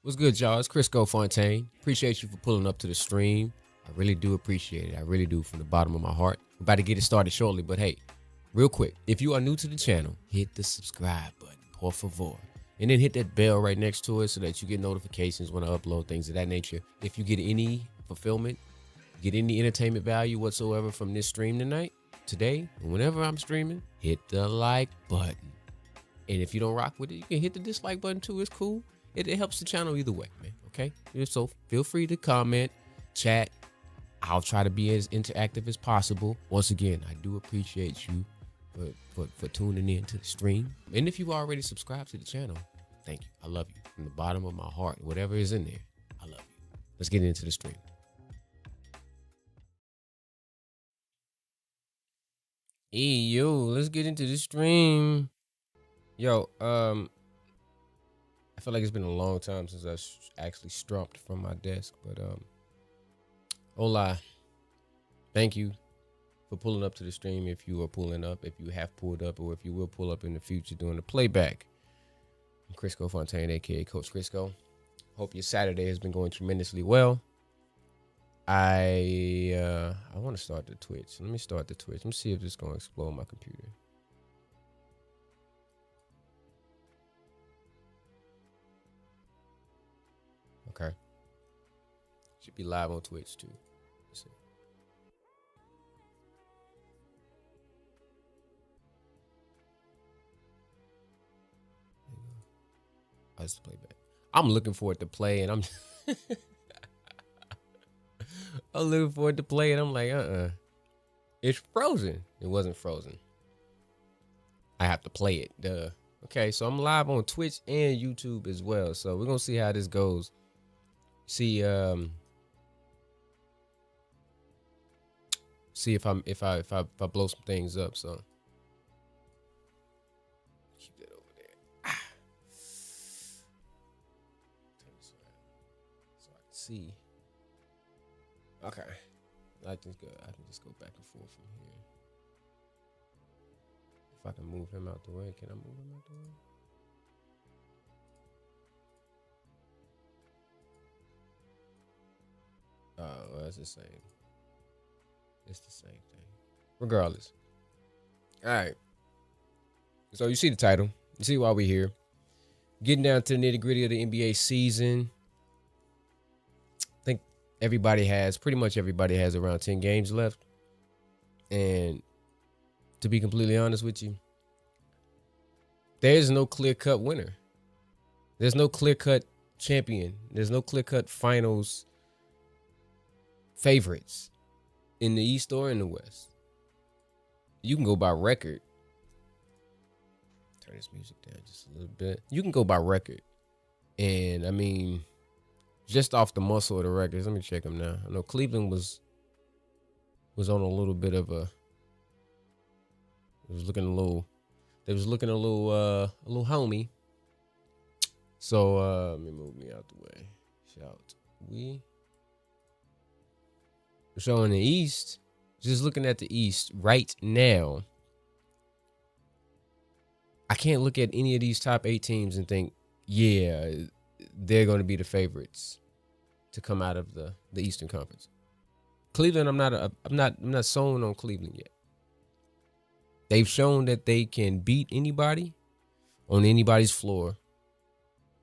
What's good, y'all? It's Crisco Fontaine. Appreciate you for pulling up to the stream. I really do appreciate it. I really do from the bottom of my heart. We're about to get it started shortly, but hey, real quick, if you are new to the channel, hit the subscribe button, por favor. And then hit that bell right next to it so that you get notifications when I upload things of that nature. If you get any fulfillment, get any entertainment value whatsoever from this stream today, and whenever I'm streaming, hit the like button. And if you don't rock with it, you can hit the dislike button too. It's cool. It helps the channel either way, man. Okay? So feel free to comment, chat. I'll try to be as interactive as possible. Once again, I do appreciate you for tuning in to the stream. And if you already subscribed to the channel, thank you. I love you from the bottom of my heart. Whatever is in there, I love you. Let's get into the stream. Hey, yo, let's get into the stream. Yo, I feel like it's been a long time since I actually strumped from my desk, but hola. Thank you for pulling up to the stream. If you are pulling up, if you have pulled up, or if you will pull up in the future doing the playback. I'm Crisco Fontaine, aka Coach Crisco. Hope your Saturday has been going tremendously well. I want to start the Twitch. Let me start the Twitch. Let me see if this is going to explode my computer. Okay. Should be live on Twitch too. Let's see. I just play back. I'm looking forward to play, and I'm I'm looking forward to play, and I'm like, it's frozen. It wasn't frozen. I have to play it. Duh. Okay, so I'm live on Twitch and YouTube as well. So we're gonna see how this goes. See if I blow some things up. So keep that over there. Turn this around so I can see. Okay, I think good. I can just go back and forth from here. If I can move him out the way, can I move him out the way? Oh, well, it's the same. It's the same thing. Regardless. All right. So you see the title. You see why we're here. Getting down to the nitty gritty of the NBA season. I think pretty much everybody has around 10 games left. And to be completely honest with you, there's no clear-cut winner. There's no clear-cut champion. There's no clear-cut finals favorites in the East or in the West. You can go by record. Turn this music down just a little bit. You can go by record. And, I mean, just off the muscle of the records, let me check them now. I know Cleveland was on a little bit of a... It was looking a little homey. So let me move me out the way. Shout. So in the East, just looking at the East right now, I can't look at any of these top 8 teams and think, yeah, they're going to be the favorites to come out of the Eastern Conference. Cleveland, I'm not sold on Cleveland yet. They've shown that they can beat anybody on anybody's floor,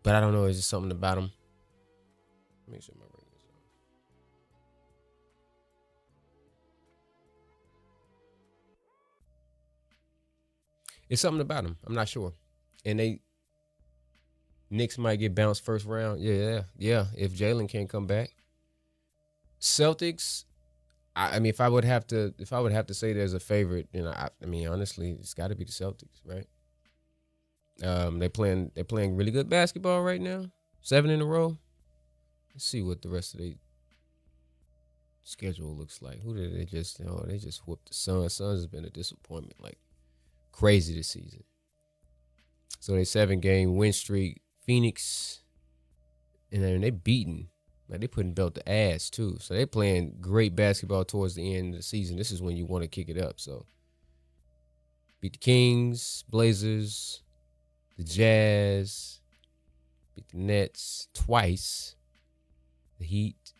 but I don't know. Is there something about them? Make sure my ring is on. It's something about them. I'm not sure. And Knicks might get bounced first round. Yeah. If Jalen can't come back, Celtics. I mean, if I would have to say there's a favorite, I mean, honestly, it's got to be the Celtics, right? They're playing really good basketball right now. 7 in a row. Let's see what the rest of the schedule looks like. Who did they just? They just whooped the Suns. Suns has been a disappointment, like crazy this season. So they 7-game win streak. Phoenix, and then they beating. Like, they putting belt to ass too. So they playing great basketball towards the end of the season. This is when you want to kick it up. So beat the Kings, Blazers, the Jazz, beat beat the Nets twice, the Heat,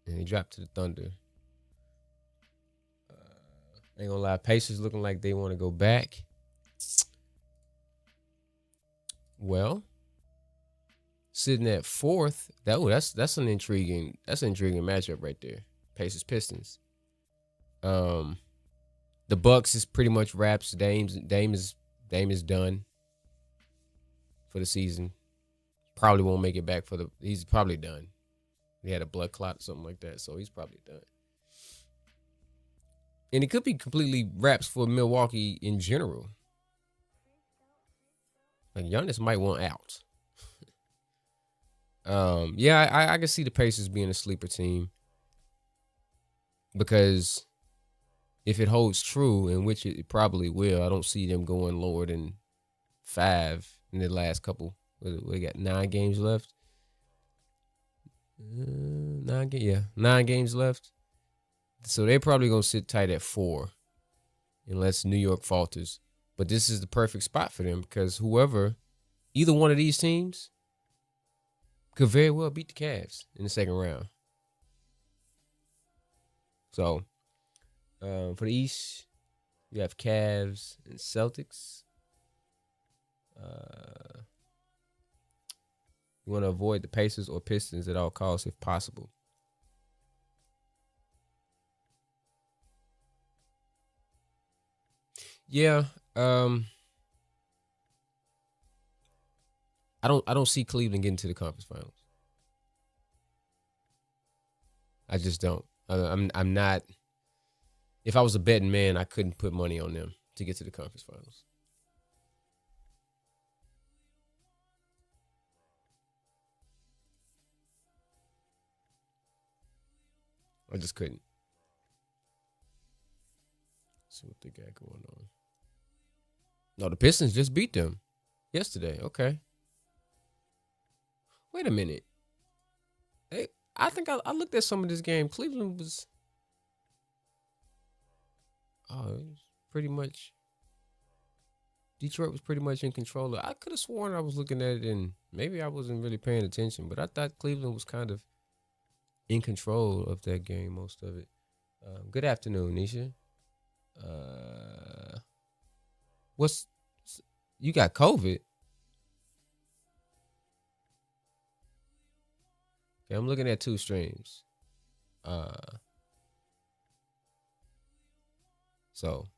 and they dropped to the Thunder. Ain't gonna lie, Pacers looking like they want to go back. Well, sitting at fourth, that's an intriguing matchup right there. Pacers Pistons. The Bucks is pretty much wraps. Dame is done for the season. Probably won't make it back he's probably done. He had a blood clot or something like that, so he's probably done. And it could be completely wraps for Milwaukee in general. Like Giannis might want out. Yeah, I can see the Pacers being a sleeper team. Because if it holds true, in which it probably will, I don't see them going lower than 5 in the last couple. We got 9 games left. 9 games left. So they're probably going to sit tight at 4 unless New York falters. But this is the perfect spot for them because either one of these teams could very well beat the Cavs in the second round. So for the East, you have Cavs and Celtics. You want to avoid the Pacers or Pistons at all costs if possible. Yeah, I don't see Cleveland getting to the conference finals. I just don't. I'm not. If I was a betting man, I couldn't put money on them to get to the conference finals. I just couldn't. See what they got going on. No, the Pistons just beat them yesterday. Okay. Wait a minute. I think I looked at some of this game. Cleveland was. Oh, it was pretty much. Detroit was pretty much in control. I could have sworn I was looking at it and maybe I wasn't really paying attention, but I thought Cleveland was kind of in control of that game, most of it. Good afternoon, Nisha. You got COVID? Okay, I'm looking at 2 streams. So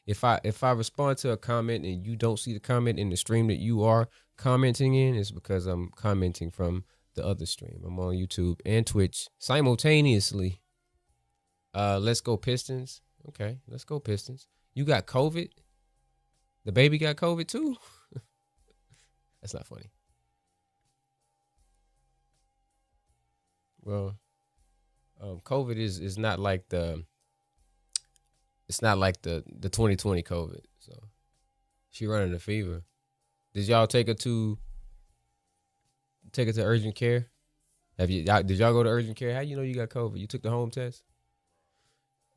if I respond to a comment and you don't see the comment in the stream that you are commenting in, it's because I'm commenting from the other stream. I'm on YouTube and Twitch simultaneously. Let's go Pistons. Okay, let's go Pistons. You got COVID? The baby got COVID too? That's not funny. Well, COVID is not like the 2020 COVID. So she running a fever. Did y'all take her to urgent care? Did y'all go to urgent care? How you know you got COVID? You took the home test?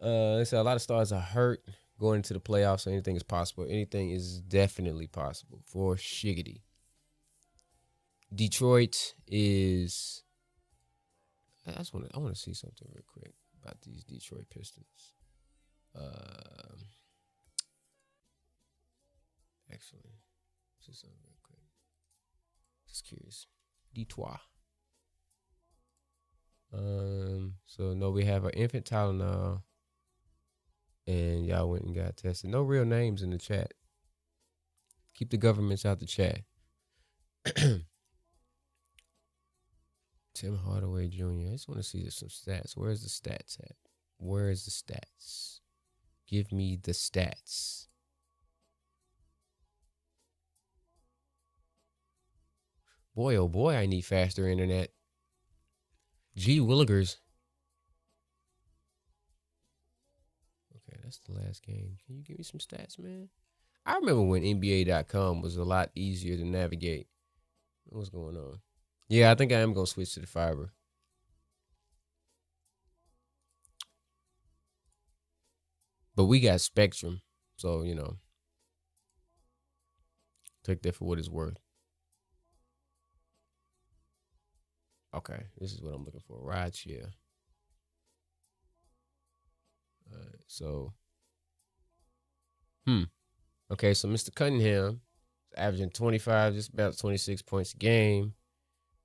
They said a lot of stars are hurt going into the playoffs, so anything is possible. Anything is definitely possible for shiggity. Detroit is. I want to see something real quick about these Detroit Pistons. Actually, see something real quick. Just curious. Detroit. So no, we have our infant Tylenol, and y'all went and got tested. No real names in the chat. Keep the governments out the chat. Tim Hardaway Jr. I just want to see some stats. Where's the stats at? Where is the stats? Give me the stats. Boy, oh boy, I need faster internet. Gee Willigers. Okay, that's the last game. Can you give me some stats, man? I remember when NBA.com was a lot easier to navigate. What's going on? Yeah, I think I am going to switch to the fiber. But we got Spectrum. So, take that for what it's worth. Okay, this is what I'm looking for. Ride share. So, hmm. Okay, so Mr. Cunningham is averaging 25, just about 26 points a game.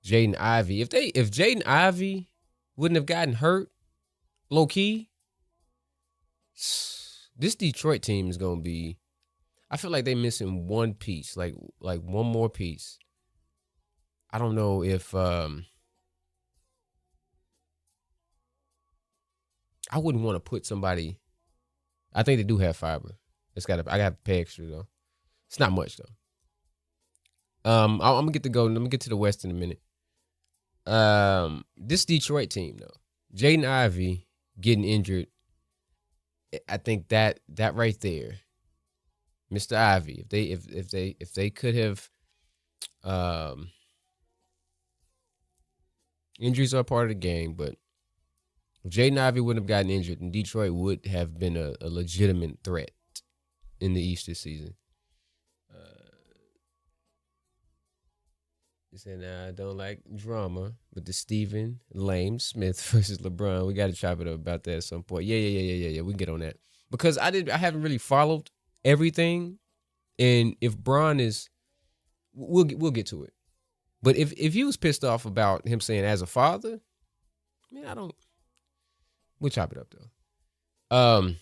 Jaden Ivey. If Jaden Ivey wouldn't have gotten hurt, low key, this Detroit team is gonna be. I feel like they missing one piece, like one more piece. I don't know if I wouldn't want to put somebody. I think they do have fiber. I got to pay extra though. It's not much though. I'm gonna get to go. Let me get to the West in a minute. This Detroit team though, Jaden Ivey getting injured. I think that right there, Mr. Ivey, if they could have, injuries are part of the game, but if Jaden Ivey wouldn't have gotten injured, then Detroit would have been a legitimate threat in the East this season. He said, "Nah, I don't like drama with the Stephen Lame Smith versus LeBron. We got to chop it up about that at some point. Yeah. We can get on that because I haven't really followed everything, and if Bron is, we'll get to it. But if he was pissed off about him saying as a father, man, I don't. We'll chop it up though.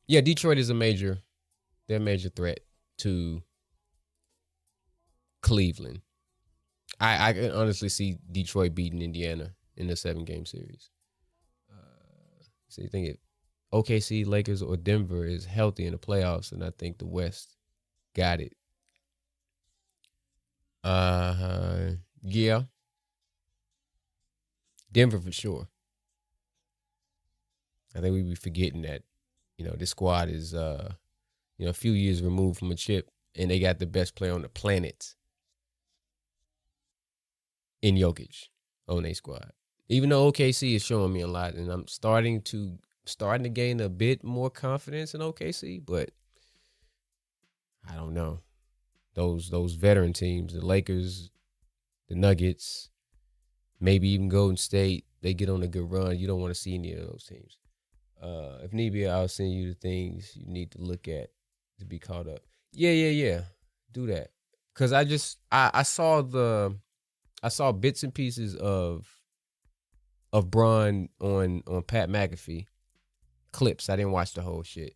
Yeah, Detroit is they're a major threat to Cleveland. I can honestly see Detroit beating Indiana in the 7-game series. So you think OKC, Lakers, or Denver is healthy in the playoffs, and I think the West got it. Yeah, Denver for sure. I think we be forgetting that, this squad is a few years removed from a chip, and they got the best player on the planet in Jokic on their squad. Even though OKC is showing me a lot, and I'm starting to gain a bit more confidence in OKC, but I don't know. Those veteran teams, the Lakers, the Nuggets, maybe even Golden State, they get on a good run. You don't want to see any of those teams. If need be, I'll send you the things you need to look at to be caught up. Yeah. Do that. Cause I saw bits and pieces of Bron on Pat McAfee clips. I didn't watch the whole shit.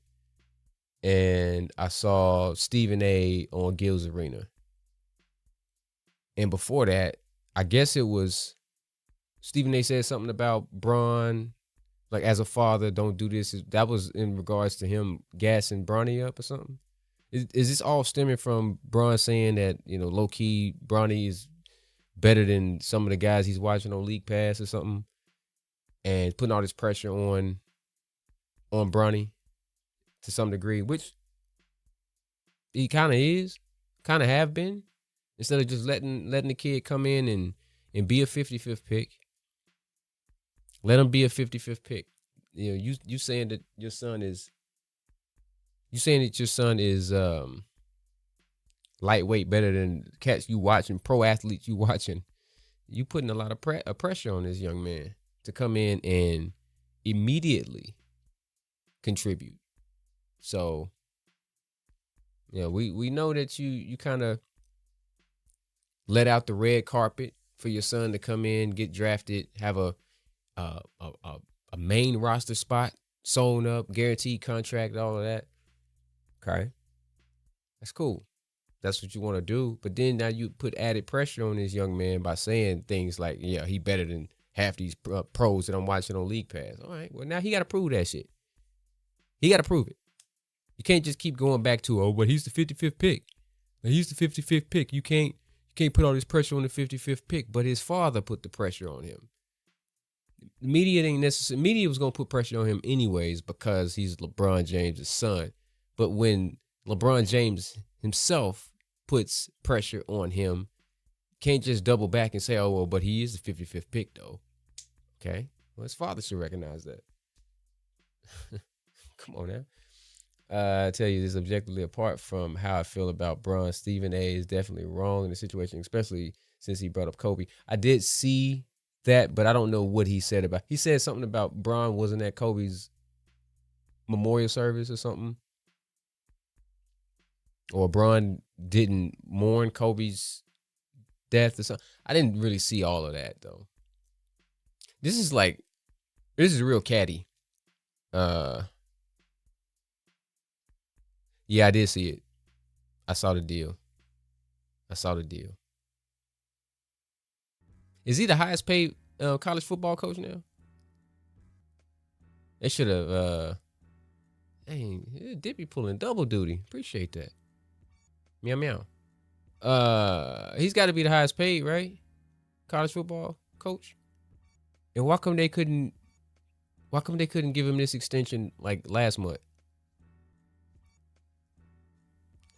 And I saw Stephen A on Gil's Arena. And before that, I guess it was Stephen A said something about Bron, like as a father, don't do this. That was in regards to him gassing Bronny up or something. Is this all stemming from Bron saying that, low key Bronny is better than some of the guys he's watching on League Pass or something, and putting all this pressure on Bronny to some degree, which he kind of have been, instead of just letting the kid come in and be a 55th pick. Let him be a 55th pick. You saying that your son is lightweight, better than cats you watching, pro athletes you watching. You putting a lot of pressure on this young man to come in and immediately contribute. So, we know that you kind of let out the red carpet for your son to come in, get drafted, have a main roster spot sewn up, guaranteed contract, all of that. Okay, that's cool. That's what you want to do. But then now you put added pressure on this young man by saying things like, yeah, he better than half these pros that I'm watching on League Pass. All right, well, now he got to prove that shit. He got to prove it. You can't just keep going back to, but he's the 55th pick. He's the 55th pick. You can't put all this pressure on the 55th pick, but his father put the pressure on him. The media ain't necessary. Media was going to put pressure on him anyways because he's LeBron James' son. But when LeBron James himself puts pressure on him, can't just double back and say, oh, well, but he is the 55th pick, though. Okay? Well, his father should recognize that. Come on I tell you this objectively, apart from how I feel about Bron, Stephen A is definitely wrong in the situation, especially since he brought up Kobe. I did see that, but I don't know what he said about. He said something about Bron wasn't at Kobe's memorial service or something, or Bron didn't mourn Kobe's death or something. I didn't really see all of that though. This is real catty. Yeah, I did see it. I saw the deal. Is he the highest paid college football coach now? They should have. Dang, it did be pulling double duty. Appreciate that. Meow meow. He's got to be the highest paid, right? College football coach. And why come they couldn't give him this extension like last month?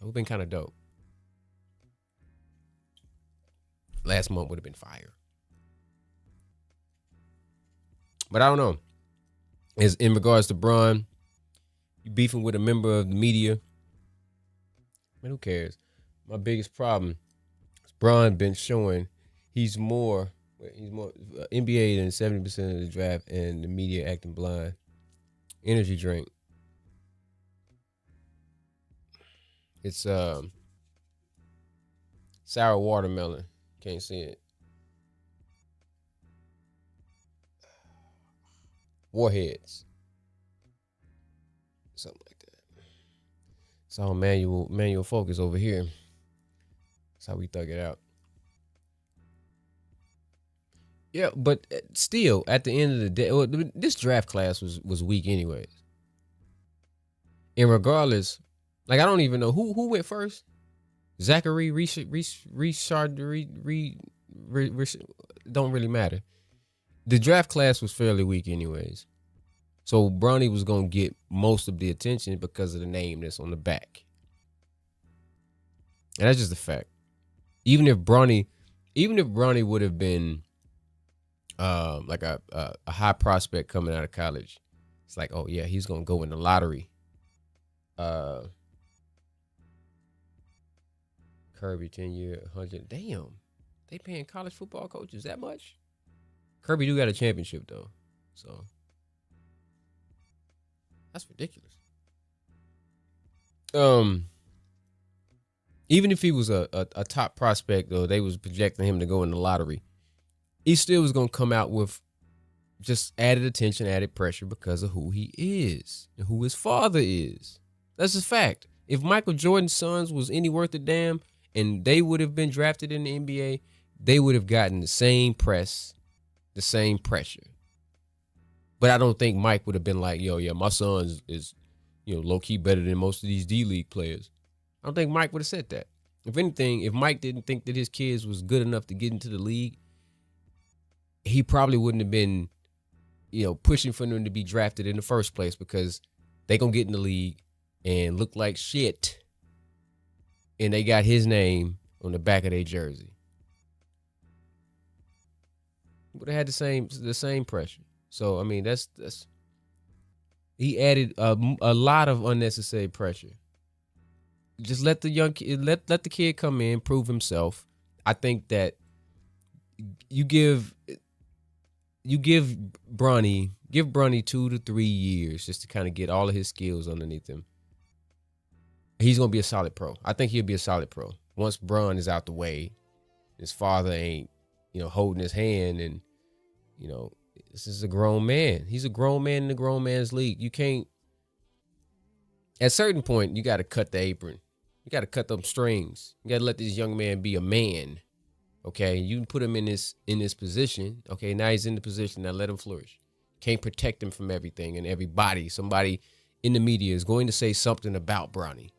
It would have been kind of dope. Last month would have been fire. But I don't know. As in regards to Bron, you beefing with a member of the media. Man, who cares? My biggest problem is Bron been showing he's more NBA than 70% of the draft, and the media acting blind. Energy drink. It's sour watermelon. Can't see it. Warheads. Something like that. It's all manual focus over here. That's how we thug it out. Yeah, but still, at the end of the day, this draft class was weak anyways. And regardless, like I don't even know who went first. Zachary Richard don't really matter. The draft class was fairly weak anyways. So Bronny was gonna get most of the attention because of the name that's on the back. And that's just a fact. Even if Bronny would have been like a high prospect coming out of college, it's like, oh yeah, he's gonna go in the lottery. Kirby 10-year 100. Damn, they paying college football coaches that much? Kirby do got a championship though, so that's ridiculous. Even if he was a top prospect though, they was projecting him to go in the lottery. He still was gonna come out with just added attention, added pressure because of who he is and who his father is. That's a fact. If Michael Jordan's sons was any worth a damn and they would have been drafted in the NBA, they would have gotten the same press, the same pressure. But I don't think Mike would have been like, yo, yeah, my son is low-key better than most of these D-League players. I don't think Mike would have said that. If anything, if Mike didn't think that his kids was good enough to get into the league, he probably wouldn't have been, pushing for them to be drafted in the first place because they gonna get in the league and look like shit, and they got his name on the back of their jersey. Would have had the same pressure. So I mean, that's he added a lot of unnecessary pressure. Just let the young kid, let the kid come in, prove himself. I think that you give Bronny 2 to 3 years just to kind of get all of his skills underneath him. He's gonna be a solid pro. I think he'll be a solid pro once Bron is out the way. His father ain't holding his hand, and this is a grown man. He's a grown man in the grown man's league. You can't. At a certain point, you got to cut the apron. You got to cut them strings. You got to let this young man be a man. Okay, you put him in this position. Okay, now he's in the position. Now let him flourish. Can't protect him from everything and everybody. Somebody in the media is going to say something about Bronny.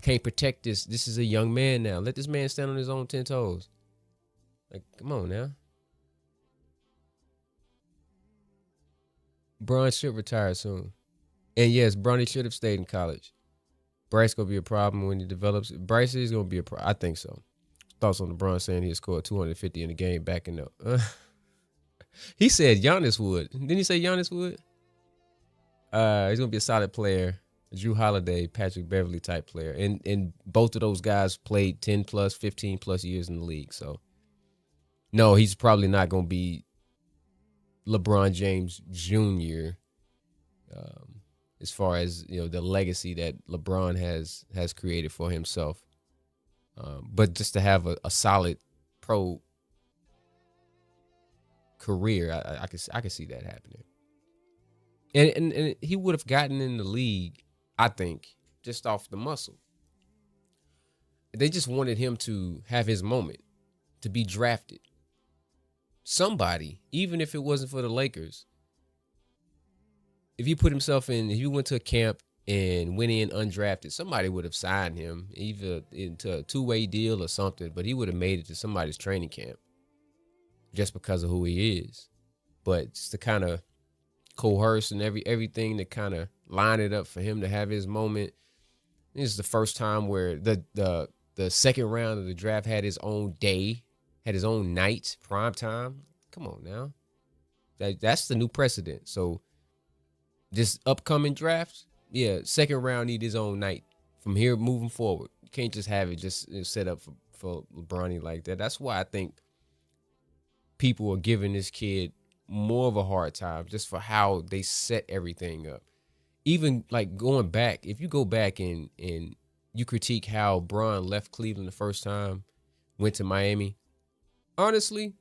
Can't protect this. This is a young man now. Let this man stand on his own 10 toes. Like, come on now. Bron should retire soon. And yes, Bronny should have stayed in college. Bryce going to be a problem when he develops. Bryce is going to be a problem. I think so. Thoughts on LeBron saying he scored 250 in the game back in the... he said Giannis would. Didn't he say Giannis would? He's going to be a solid player. Drew Holiday, Patrick Beverly type player. And both of those guys played 10 plus, 15 plus years in the league. So no, he's probably not going to be LeBron James Jr. As far as, you know, the legacy that LeBron has created for himself. But just to have a solid pro career, I could see that happening. And he would have gotten in the league, I think, just off the muscle. They just wanted him to have his moment, to be drafted. Somebody, even if it wasn't for the Lakers, if he put himself in, if he went to a camp and went in undrafted, somebody would have signed him either into a two-way deal or something, but he would have made it to somebody's training camp just because of who he is. But just to kind of coerce and everything to kind of line it up for him to have his moment. This is the first time where the second round of the draft had his own day, had his own night, prime time. Come on now. That's the new precedent. So this upcoming draft, yeah, second round need his own night from here moving forward. You can't just have it just set up for LeBron like that. That's why I think people are giving this kid more of a hard time just for how they set everything up. Even like going back, if you go back and you critique how Bron left Cleveland the first time, went to Miami, honestly,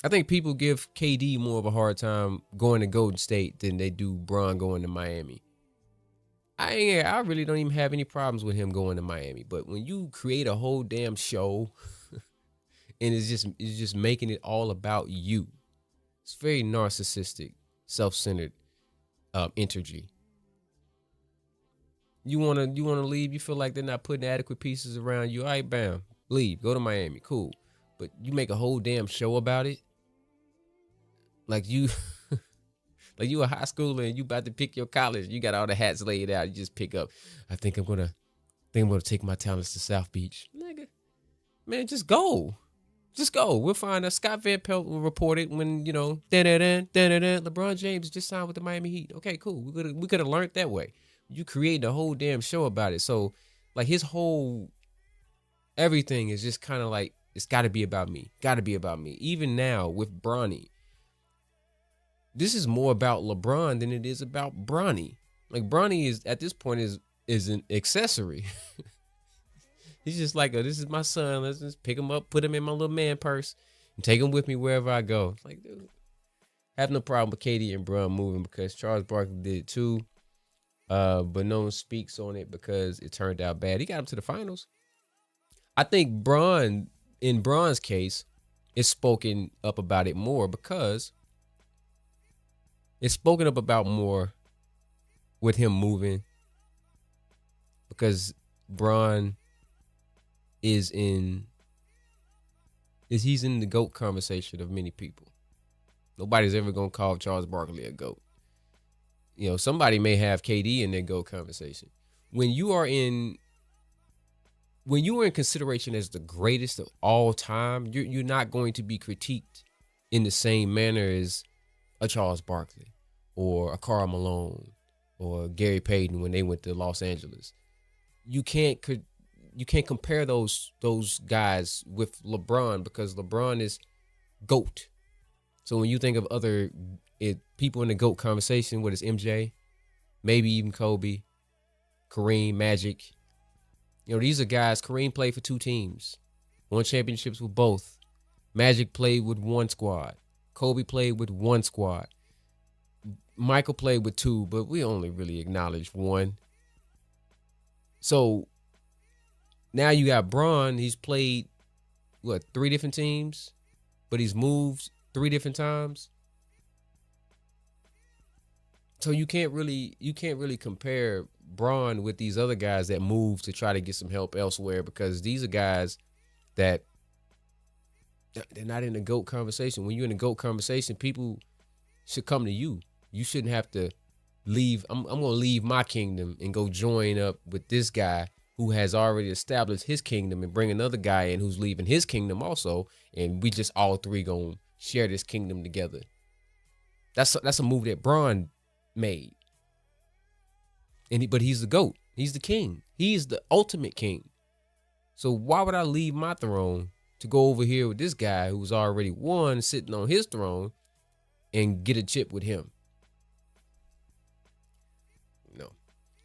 I think people give KD more of a hard time going to Golden State than they do Bron going to Miami. I really don't even have any problems with him going to Miami. But when you create a whole damn show and it's just making it all about you, it's very narcissistic, self-centered energy. You wanna leave? You feel like they're not putting adequate pieces around you? All right, bam, leave. Go to Miami, cool. But you make a whole damn show about it, like you, like you a high schooler and you about to pick your college. You got all the hats laid out. You just pick up. I think I'm gonna take my talents to South Beach, nigga. Man, just go. Just go. We'll find out. Scott Van Pelt will report it when, you know, LeBron James just signed with the Miami Heat. Okay, cool. We could have learned that way. You created a whole damn show about it. So, like, his whole everything is just kind of like, it's got to be about me. Got to be about me. Even now with Bronny, this is more about LeBron than it is about Bronny. Like, Bronny is, at this point, is an accessory. He's just like, oh, this is my son. Let's just pick him up, put him in my little man purse, and take him with me wherever I go. It's like, dude, I have no problem with KD and Bron moving because Charles Barkley did it too. But no one speaks on it because it turned out bad. He got him to the finals. I think Bron, in Bron's case, is spoken up about it more because it's spoken up about more with him moving because Bron he's in the GOAT conversation of many people. Nobody's ever gonna call Charles Barkley a GOAT. You know, somebody may have KD in their GOAT conversation. When you are in consideration as the greatest of all time, you're not going to be critiqued in the same manner as a Charles Barkley or a Karl Malone or Gary Payton when they went to Los Angeles. You can't compare those guys with LeBron because LeBron is GOAT. So when you think of other people in the GOAT conversation, what is MJ, maybe even Kobe, Kareem, Magic. You know, these are guys. Kareem played for two teams, won championships with both. Magic played with one squad. Kobe played with one squad. Michael played with two, but we only really acknowledge one. So now you got Bron. He's played, three different teams, but he's moved three different times. So you can't really compare Bron with these other guys that move to try to get some help elsewhere because these are guys that they're not in the GOAT conversation. When you're in the GOAT conversation, people should come to you. You shouldn't have to leave. I'm going to leave my kingdom and go join up with this guy who has already established his kingdom and bring another guy in who's leaving his kingdom also. And we just all three going to share this kingdom together. That's a move that Bron made. but he's the GOAT. He's the king. He's the ultimate king. So why would I leave my throne to go over here with this guy who's already won, sitting on his throne, and get a chip with him? No.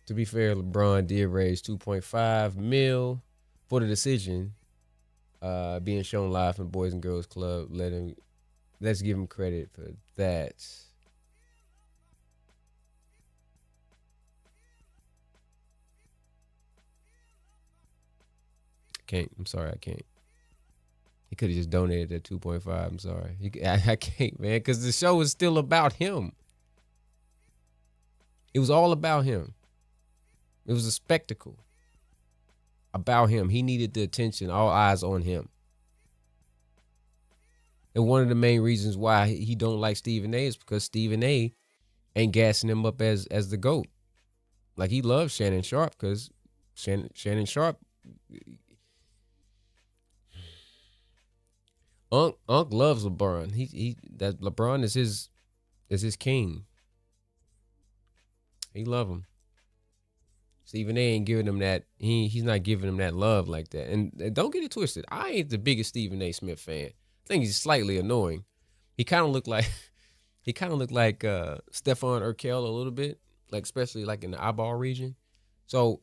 To be fair, LeBron did raise 2.5 mil for the decision, being shown live from the Boys and Girls Club. Let's give him credit for that. I'm sorry, I can't. He could have just donated that 2.5. I'm sorry. I can't, man, because the show is still about him. It was all about him. It was a spectacle about him. He needed the attention, all eyes on him. And one of the main reasons why he don't like Stephen A is because Stephen A ain't gassing him up as the GOAT. Like, he loves Shannon Sharpe because Shannon Sharpe, Unc loves LeBron. That LeBron is his king. He love him. Stephen A ain't giving him that. He's not giving him that love like that. And don't get it twisted. I ain't the biggest Stephen A. Smith fan. I think he's slightly annoying. He kind of looked like Stephon Urkel a little bit, like especially like in the eyeball region. So,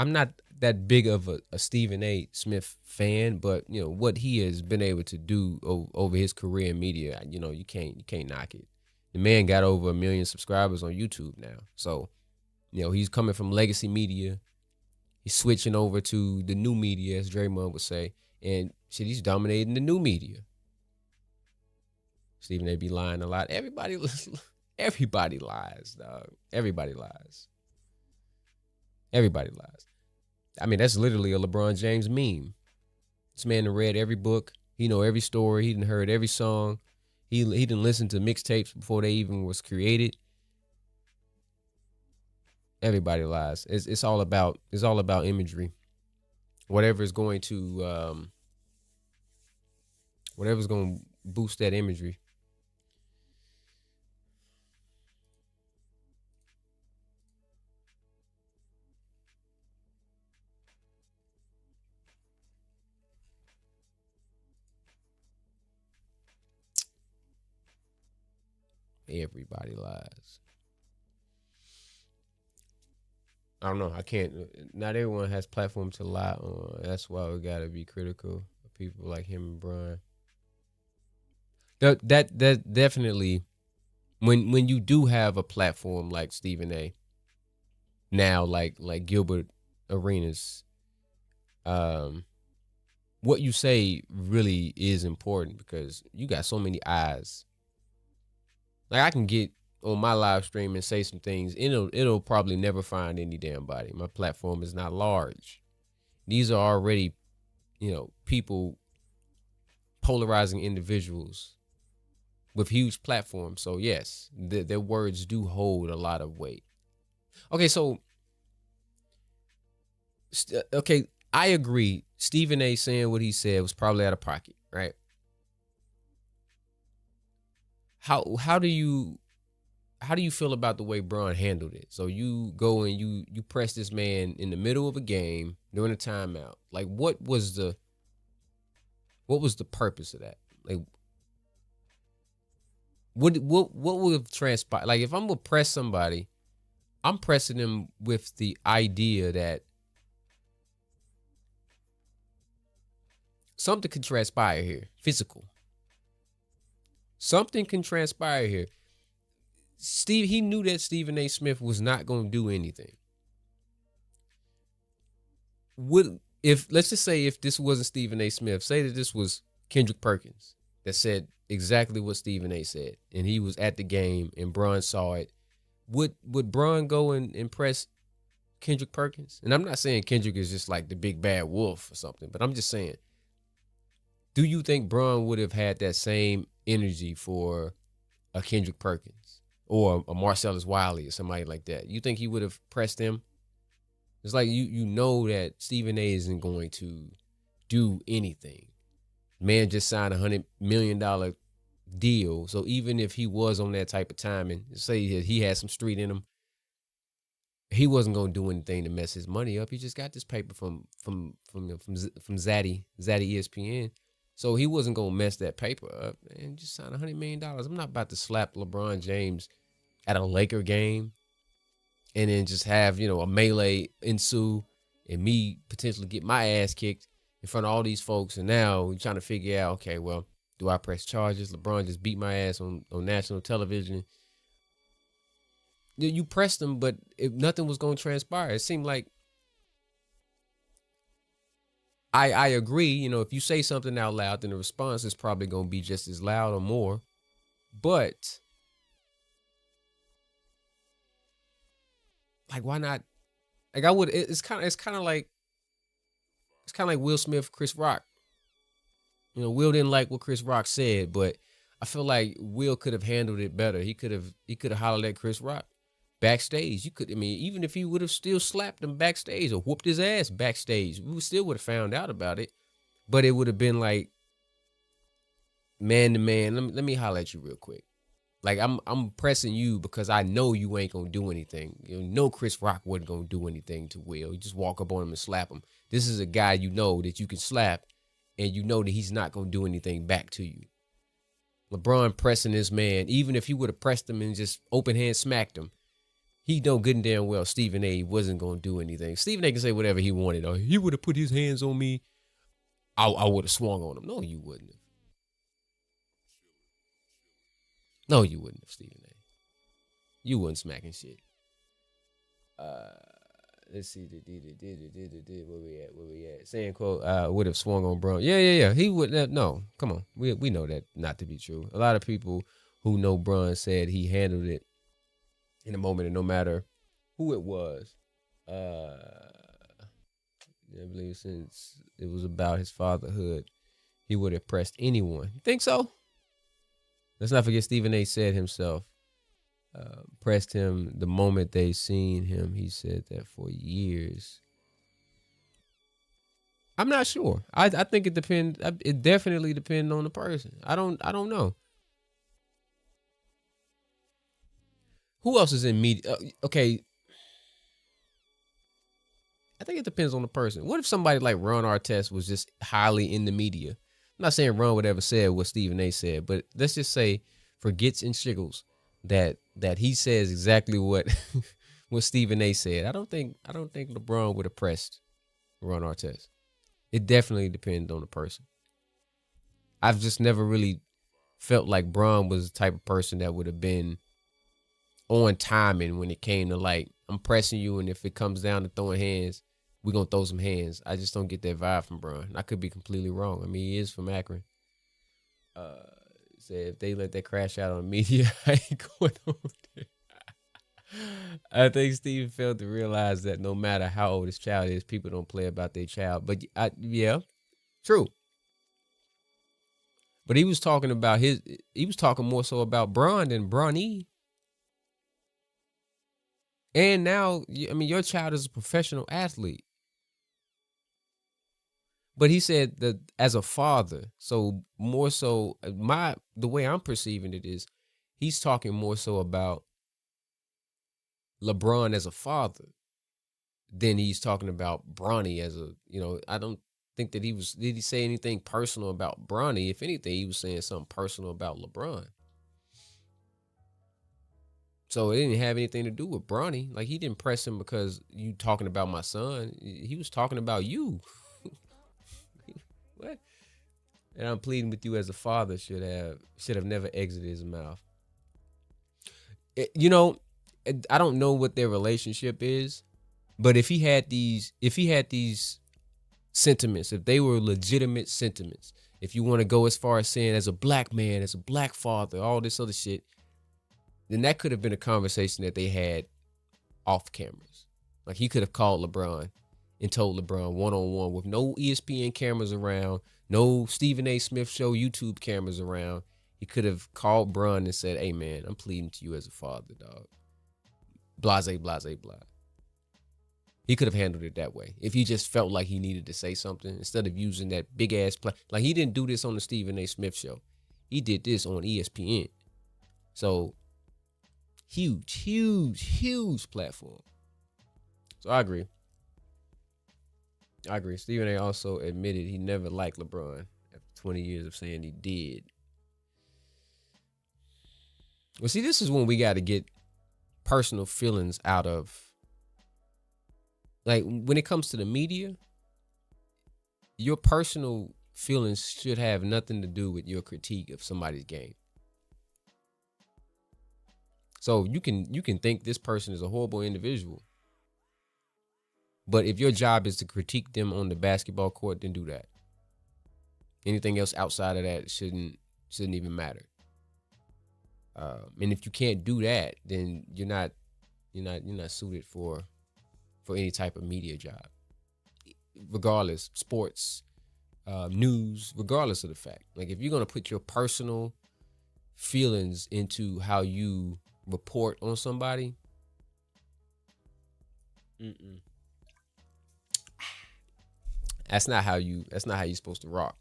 I'm not that big of a Stephen A. Smith fan, but what he has been able to do over his career in media, you can't knock it. The man got over 1 million subscribers on YouTube now. So, he's coming from legacy media. He's switching over to the new media, as Draymond would say. And shit, he's dominating the new media. Stephen A. be lying a lot. Everybody lies, dog. Everybody lies. Everybody lies. I mean, that's literally a LeBron James meme. This man done read every book. He know every story. He done heard every song. He done listened to mixtapes before they even was created. Everybody lies. It's all about imagery. Whatever's going to boost that imagery. Everybody lies. I don't know. I can't. Not everyone has platform to lie on. That's why we gotta be critical of people like him and Brian. That definitely. When you do have a platform like Stephen A. Now, like Gilbert Arenas, what you say really is important because you got so many eyes. Like, I can get on my live stream and say some things. It'll probably never find any damn body. My platform is not large. These are already, people, polarizing individuals with huge platforms. So yes, their words do hold a lot of weight. Okay, so I agree. Stephen A. saying what he said was probably out of pocket, right? How do you feel about the way Bron handled it? So you go and you press this man in the middle of a game during a timeout. Like, what was the purpose of that? Like, what would have transpired? Like, if I'm gonna press somebody, I'm pressing them with the idea that something could transpire here, physical. Something can transpire here. He knew that Stephen A. Smith was not going to do anything. Let's just say if this wasn't Stephen A. Smith, say that this was Kendrick Perkins that said exactly what Stephen A. said, and he was at the game and Bron saw it. Would Bron go and press Kendrick Perkins? And I'm not saying Kendrick is just like the big bad wolf or something, but I'm just saying, do you think Bron would have had that same energy for a Kendrick Perkins or a Marcellus Wiley or somebody like that? You think he would have pressed him? It's like you know that Stephen A. isn't going to do anything. Man just signed $100 million deal. So even if he was on that type of timing, say he had some street in him, he wasn't gonna do anything to mess his money up. He just got this paper from Zaddy ESPN, so he wasn't gonna mess that paper up and just sign $100 million. I'm not about to slap LeBron James at a Laker game and then just have a melee ensue and me potentially get my ass kicked in front of all these folks. And now we're trying to figure out, okay, well, do I press charges? LeBron just beat my ass on national television. You pressed him, but nothing was going to transpire. It seemed like I agree. If you say something out loud, then the response is probably going to be just as loud or more. But like, why not? Like, I would. It's kind of like Will Smith, Chris Rock. Will didn't like what Chris Rock said, but I feel like Will could have handled it better. He could have hollered at Chris Rock backstage. Even if he would have still slapped him backstage or whooped his ass backstage, we still would have found out about it. But it would have been like man to man. Let me holler at you real quick. Like, I'm pressing you because I know you ain't gonna do anything. Chris Rock wasn't gonna do anything to Will. You just walk up on him and slap him. This is a guy that you can slap, and that he's not gonna do anything back to you. LeBron pressing this man, even if he would have pressed him and just open hand smacked him, he know good and damn well Stephen A. wasn't gonna do anything. Stephen A. can say whatever he wanted. Or he would have put his hands on me, I would have swung on him. No, you wouldn't have. No, you wouldn't have, Stephen A. You wasn't smacking shit. Let's see. Where we at? Saying quote, would have swung on Bron. Yeah. He would have. No, come on. We know that not to be true. A lot of people who know Bron said he handled it in a moment, and no matter who it was, I believe since it was about his fatherhood, he would have pressed anyone. You think so? Let's not forget Stephen A. said himself, pressed him the moment they seen him. He said that for years. I'm not sure. I think it depends. It definitely depends on the person. I don't know. Who else is in media? Okay. I think it depends on the person. What if somebody like Ron Artest was just highly in the media? I'm not saying Ron would ever said what Stephen A. said, but let's just say for gits and shiggles that he says exactly what what Stephen A. said. I don't think LeBron would have pressed Ron Artest. It definitely depends on the person. I've just never really felt like Bron was the type of person that would have been on timing when it came to like, I'm pressing you, and if it comes down to throwing hands, we're going to throw some hands. I just don't get that vibe from Bron. I could be completely wrong. I mean, he is from Akron. Said if they let that crash out on media, I ain't going over there. I think Steve failed to realize that no matter how old his child is, people don't play about their child. But yeah, true. But he was talking more so about Bron than Bronny. And now, I mean, your child is a professional athlete. But he said that as a father, so more so the way I'm perceiving it is he's talking more so about LeBron as a father than he's talking about Bronny as a, I don't think that did he say anything personal about Bronny? If anything, he was saying something personal about LeBron. So it didn't have anything to do with Bronny. Like, he didn't press him because you talking about my son. He was talking about you. What? And I'm pleading with you as a father should have never exited his mouth. I don't know what their relationship is, but if he had these sentiments, if they were legitimate sentiments, if you want to go as far as saying as a black man, as a black father, all this other shit, then that could have been a conversation that they had off cameras. Like, he could have called LeBron and told LeBron one-on-one with no ESPN cameras around, no Stephen A. Smith Show YouTube cameras around. He could have called Bron and said, hey, man, I'm pleading to you as a father, dog. Blase, blase, blah. He could have handled it that way. If he just felt like he needed to say something, instead of using that big-ass play. Like, he didn't do this on the Stephen A. Smith Show. He did this on ESPN. So, huge platform. So I agree. I agree. Stephen A. also admitted he never liked LeBron after 20 years of saying he did. Well, see, this is when we got to get personal feelings out of, like, when it comes to the media, your personal feelings should have nothing to do with your critique of somebody's game. So you can think this person is a horrible individual, but if your job is to critique them on the basketball court, then do that. Anything else outside of that shouldn't even matter. And if you can't do that, then you're not suited for any type of media job, regardless, sports, news, regardless of the fact. Like, if you're gonna put your personal feelings into how you report on somebody, that's not how you're supposed to rock.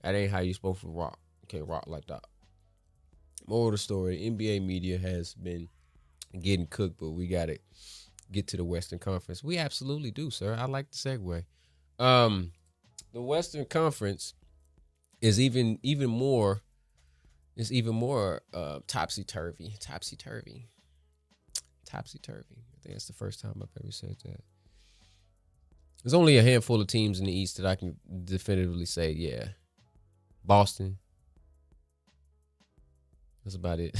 That ain't how you're supposed to rock. You can't rock like that. Moral of the story: NBA media has been getting cooked, but we gotta get to the Western Conference. We absolutely do, sir. I like the segue. The Western Conference is even more. It's even more topsy-turvy. I think that's the first time I've ever said that. There's only a handful of teams in the East that I can definitively say, yeah. Boston. That's about it.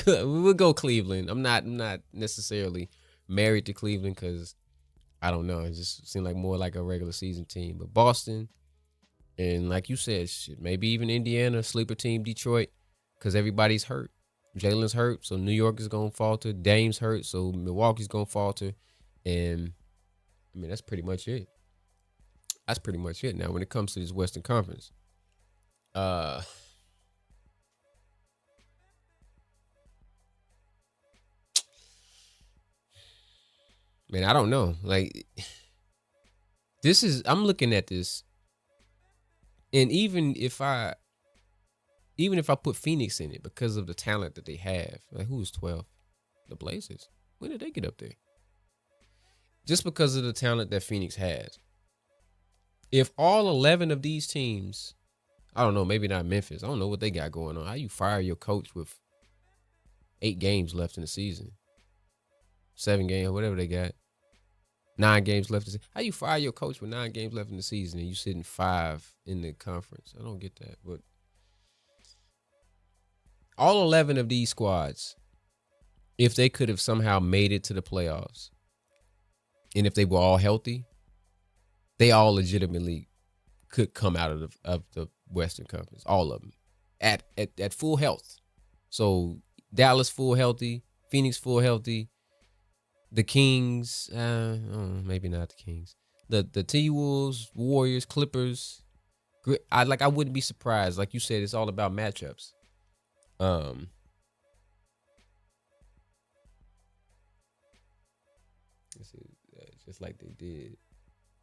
We'll go Cleveland. I'm not necessarily married to Cleveland because I don't know. It just seemed like more like a regular season team. But Boston, and like you said, shit, maybe even Indiana, sleeper team, Detroit, because everybody's hurt. Jalen's hurt, so New York is going to falter. Dame's hurt, so Milwaukee's going to falter. And, I mean, that's pretty much it. Now, when it comes to this Western Conference, man, I don't know. Like, I'm looking at this, and even if I put Phoenix in it because of the talent that they have, like, who's 12? The Blazers. When did they get up there? Just because of the talent that Phoenix has. If all 11 of these teams, I don't know, maybe not Memphis, I don't know what they got going on. How you fire your coach with 8 games left in the season? 7 games, whatever they got. 9 games left. How you fire your coach with 9 games left in the season and you sitting 5 in the conference? I don't get that. But all 11 of these squads, if they could have somehow made it to the playoffs, and if they were all healthy, they all legitimately could come out of the Western Conference. All of them at full health. So Dallas full healthy, Phoenix full healthy. The Kings, maybe not the Kings. The T-Wolves, Warriors, Clippers. I wouldn't be surprised. Like you said, it's all about matchups. Just like they did.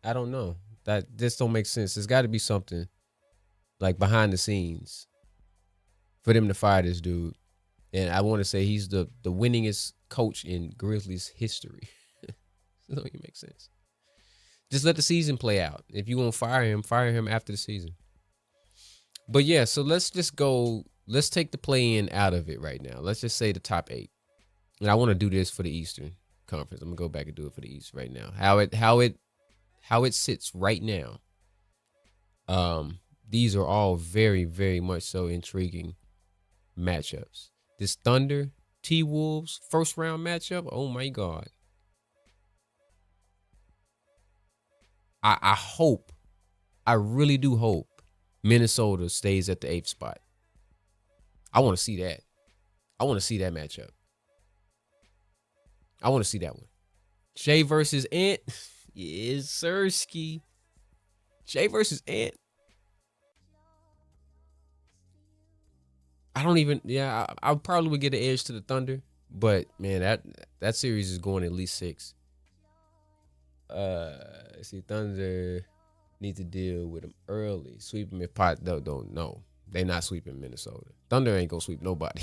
I don't know. That this don't make sense. There's got to be something like behind the scenes for them to fire this dude. And I want to say he's the winningest coach in Grizzlies history. It don't even make sense. Just let the season play out. If you want to fire him after the season. But yeah, so let's just go. Let's take the play-in out of it right now. Let's just say the top 8. And I want to do this for the Eastern Conference. I'm gonna go back and do it for the East right now. How it sits right now. These are all very, very much so intriguing matchups. This Thunder T-Wolves first round matchup. Oh my God. I really do hope Minnesota stays at the 8th spot. I want to see that. I want to see that matchup. I want to see that one. Shea versus Ant. Yes, sirski. Shea versus Ant. I don't even. Yeah, I probably would get an edge to the Thunder, but man, that series is going at least 6. See, Thunder need to deal with them early. Sweep them if pot don't know. They not sweeping Minnesota. Thunder ain't gonna sweep nobody.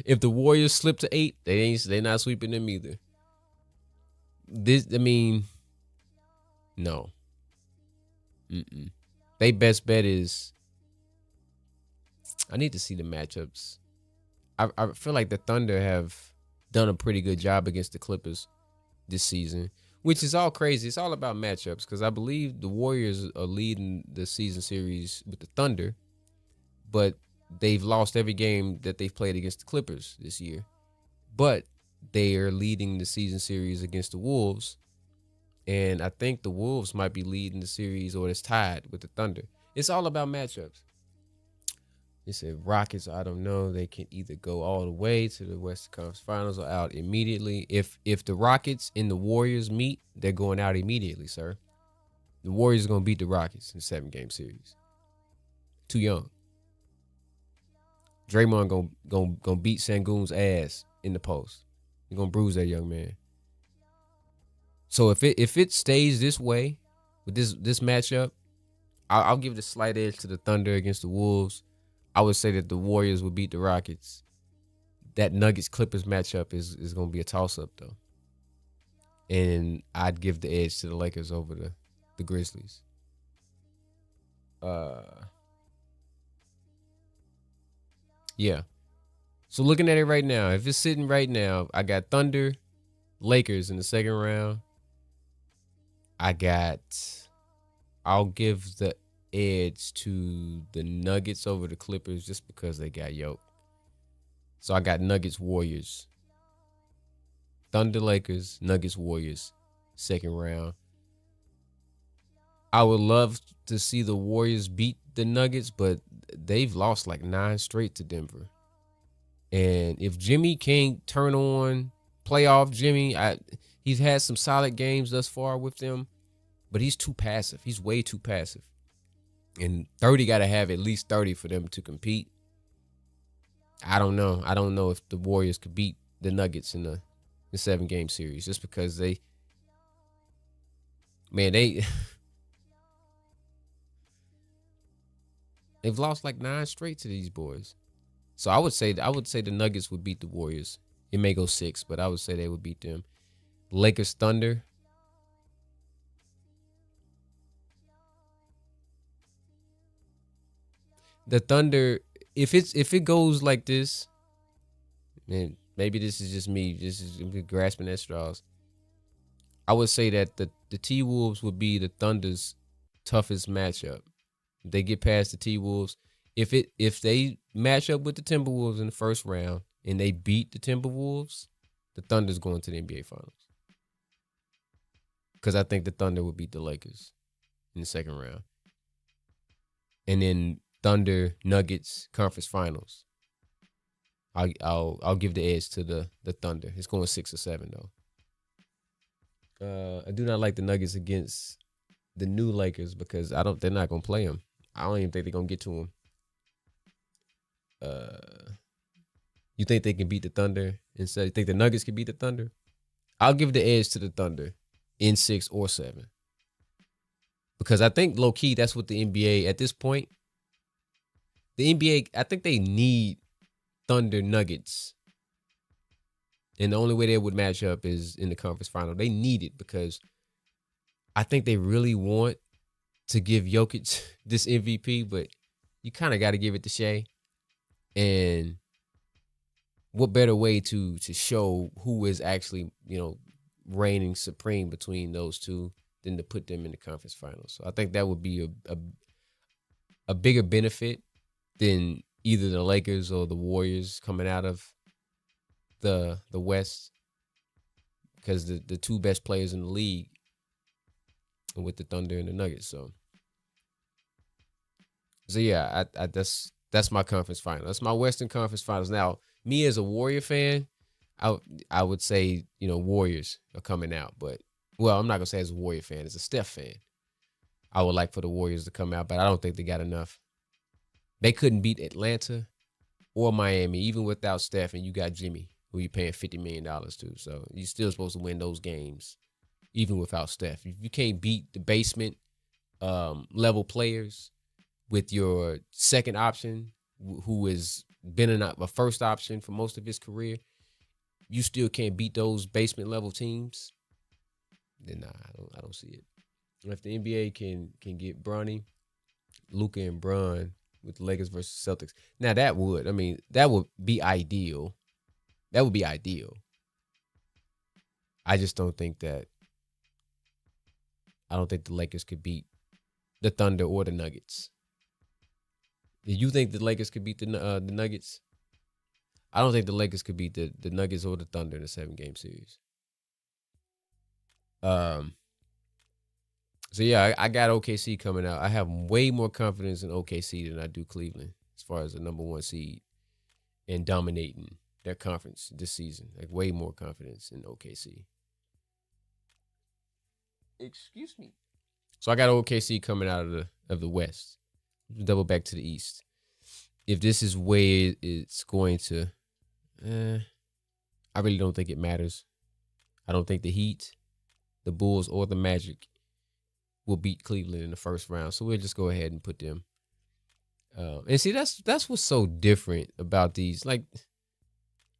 If the Warriors slip to 8, they not sweeping them either. I mean, no. Mm-mm. They best bet is I need to see the matchups. I feel like the Thunder have done a pretty good job against the Clippers this season, which is all crazy. It's all about matchups because I believe the Warriors are leading the season series with the Thunder, but they've lost every game that they've played against the Clippers this year. But they are leading the season series against the Wolves, and I think the Wolves might be leading the series or it's tied with the Thunder. It's all about matchups. They said Rockets, I don't know. They can either go all the way to the Western Conference Finals or out immediately. If the Rockets and the Warriors meet, they're going out immediately, sir. The Warriors are going to beat the Rockets in a 7-game series. Too young. Draymond gonna beat Sengun's ass in the post. He's gonna bruise that young man. So if it stays this way with this matchup, I'll give the slight edge to the Thunder against the Wolves. I would say that the Warriors will beat the Rockets. That Nuggets Clippers matchup is going to be a toss up though, and I'd give the edge to the Lakers over the Grizzlies. Yeah. So looking at it right now, if it's sitting right now, I got Thunder, Lakers in the second round. I'll give the edge to the Nuggets over the Clippers just because they got yoked. So I got Nuggets, Warriors. Thunder, Lakers, Nuggets, Warriors, second round. I would love to see the Warriors beat the Nuggets, but they've lost like 9 straight to Denver. And if Jimmy can't turn on playoff Jimmy, he's had some solid games thus far with them, but he's too passive. He's way too passive. And 30 got to have at least 30 for them to compete. I don't know. I don't know if the Warriors could beat the Nuggets in the 7-game series just because they've lost like 9 straight to these boys. So I would say the Nuggets would beat the Warriors. It may go 6, but I would say they would beat them. Lakers, Thunder. The Thunder, if it goes like this, and maybe this is just me, this is grasping at straws. I would say that the T-Wolves would be the Thunder's toughest matchup. If they get past the T-Wolves, if they match up with the Timberwolves in the first round and they beat the Timberwolves, the Thunder's going to the NBA Finals. Because I think the Thunder would beat the Lakers in the second round. And then Thunder, Nuggets, Conference Finals. I'll give the edge to the Thunder. It's going 6 or 7 though. I do not like the Nuggets against the new Lakers because they're not gonna play them. I don't even think they're gonna get to them. You think they can beat the Thunder instead? You think the Nuggets can beat the Thunder? I'll give the edge to the Thunder in 6 or 7 because I think low key that's what the NBA at this point. The NBA, I think they need Thunder Nuggets. And the only way they would match up is in the conference final. They need it because I think they really want to give Jokic this MVP, but you kind of got to give it to Shea. And what better way to show who is actually, reigning supreme between those two than to put them in the conference finals. So I think that would be a bigger benefit than either the Lakers or the Warriors coming out of the West, because the two best players in the league are with the Thunder and the Nuggets. So yeah, I that's my conference final. That's my Western Conference Finals. Now, me as a Warrior fan, I would say Warriors are coming out, but I'm not gonna say as a Warrior fan, as a Steph fan, I would like for the Warriors to come out, but I don't think they got enough. They couldn't beat Atlanta or Miami even without Steph, and you got Jimmy, who you're paying $50 million to. So you're still supposed to win those games, even without Steph. If you can't beat the basement level players with your second option, who has been a first option for most of his career, you still can't beat those basement level teams. then nah, I don't see it. If the NBA can get Bronny, Luca, and Bron with the Lakers versus Celtics, now that would be ideal. That would be ideal. I just don't think that. I don't think the Lakers could beat the Thunder or the Nuggets. Do you think the Lakers could beat the Nuggets? I don't think the Lakers could beat the Nuggets or the Thunder in a 7-game series. Um. So yeah, I got OKC coming out. I have way more confidence in OKC than I do Cleveland as far as the number 1 seed and dominating their conference this season. Like way more confidence in OKC. Excuse me. So I got OKC coming out of the West. Double back to the East. If this is where it's going to, I really don't think it matters. I don't think the Heat, the Bulls, or the Magic will beat Cleveland in the first round. So we'll just go ahead and put them. And see, that's what's so different about these. Like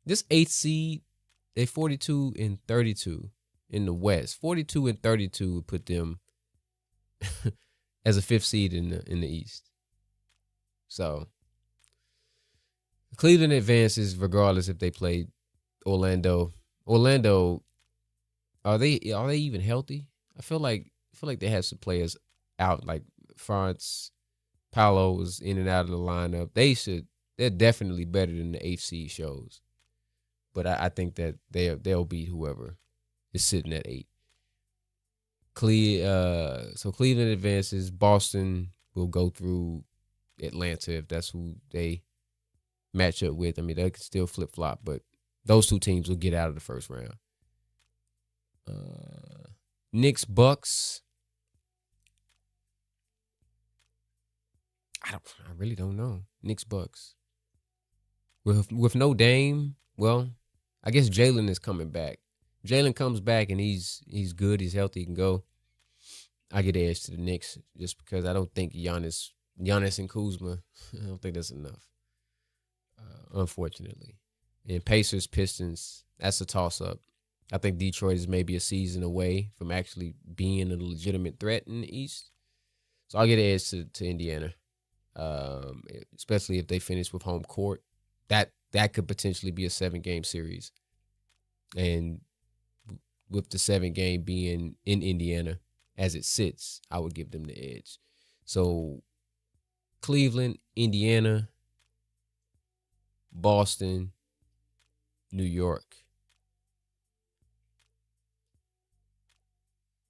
this 8th seed, they 42 and 32 in the West. 42 and 32 would put them as a 5th seed in the East. So Cleveland advances regardless if they play Orlando. Orlando, are they even healthy? I feel like they have some players out, like France, Paolo was in and out of the lineup. They're definitely better than the 8th seed shows. But I think that they'll beat whoever is sitting at 8. So Cleveland advances. Boston will go through Atlanta if that's who they match up with. I mean, they could still flip flop, but those 2 teams will get out of the first round. Knicks, Bucks. I really don't know. Knicks, Bucks. With no Dame, well, I guess Jalen is coming back. Jalen comes back and he's good. He's healthy. He can go. I get the edge to the Knicks just because I don't think Giannis and Kuzma, I don't think that's enough, unfortunately. And Pacers, Pistons, that's a toss-up. I think Detroit is maybe a season away from actually being a legitimate threat in the East. So I'll get an edge to Indiana, especially if they finish with home court. That could potentially be a 7-game series. And with the 7-game being in Indiana as it sits, I would give them the edge. So Cleveland, Indiana, Boston, New York.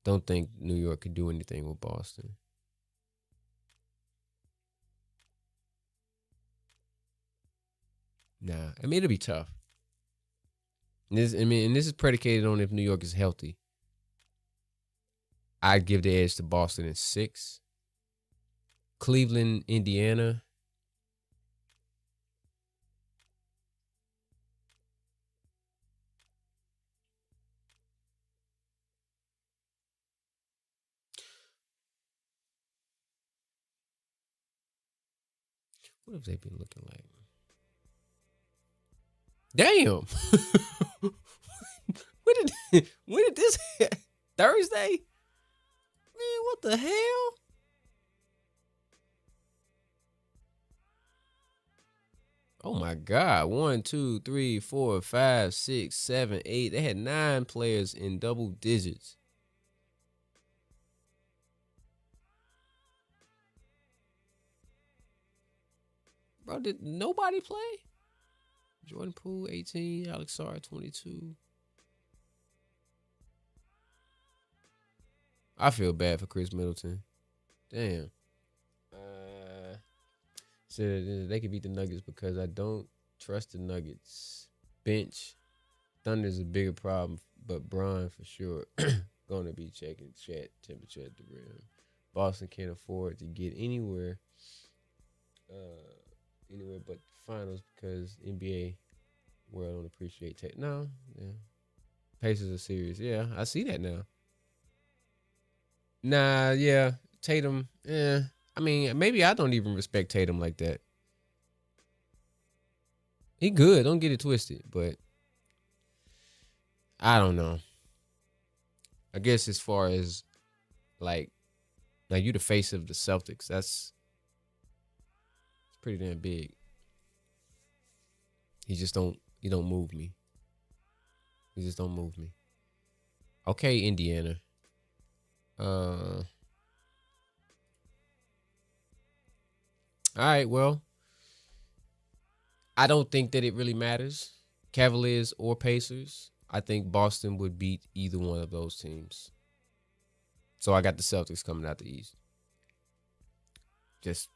Don't think New York could do anything with Boston. Nah, I mean, it'll be tough. This is predicated on if New York is healthy. I'd give the edge to Boston in 6. Cleveland, Indiana. What have they been looking like? Damn. when did this Thursday? Man, what the hell? Oh my God. 1, 2, 3, 4, 5, 6, 7, 8. They had 9 players in double digits. Bro, did nobody play? Jordan Poole, 18. Alex Sarr, 22. I feel bad for Chris Middleton. Damn. So they could beat the Nuggets because I don't trust the Nuggets. Bench. Thunder's a bigger problem, but Bron for sure going to be checking chat temperature at the rim. Boston can't afford to get anywhere but the finals because NBA world don't appreciate tech. No, yeah. Pacers are serious. Yeah, I see that now. Nah, yeah. Tatum, I mean, maybe I don't even respect Tatum like that. He good, don't get it twisted, but I don't know. I guess as far as like now you the face of the Celtics. That's pretty damn big. You don't move me. You just don't move me. Okay, Indiana. All right, well, I don't think that it really matters. Cavaliers or Pacers. I think Boston would beat either one of those teams. So I got the Celtics coming out the East. Just,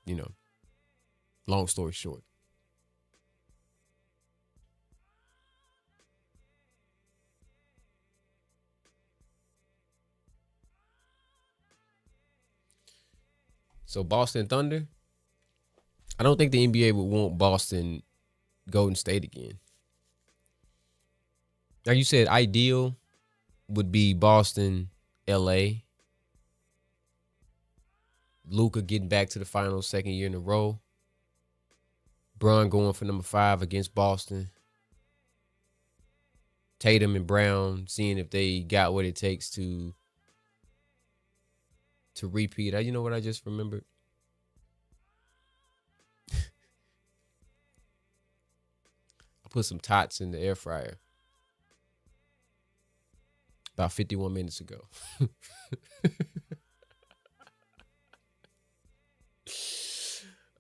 long story short. So Boston Thunder. I don't think the NBA would want Boston Golden State again. Now you said ideal would be Boston, LA. Luka getting back to the finals second year in a row. Bron going for number 5 against Boston. Tatum and Brown seeing if they got what it takes to repeat. You know what I just remembered? I put some tots in the air fryer about 51 minutes ago.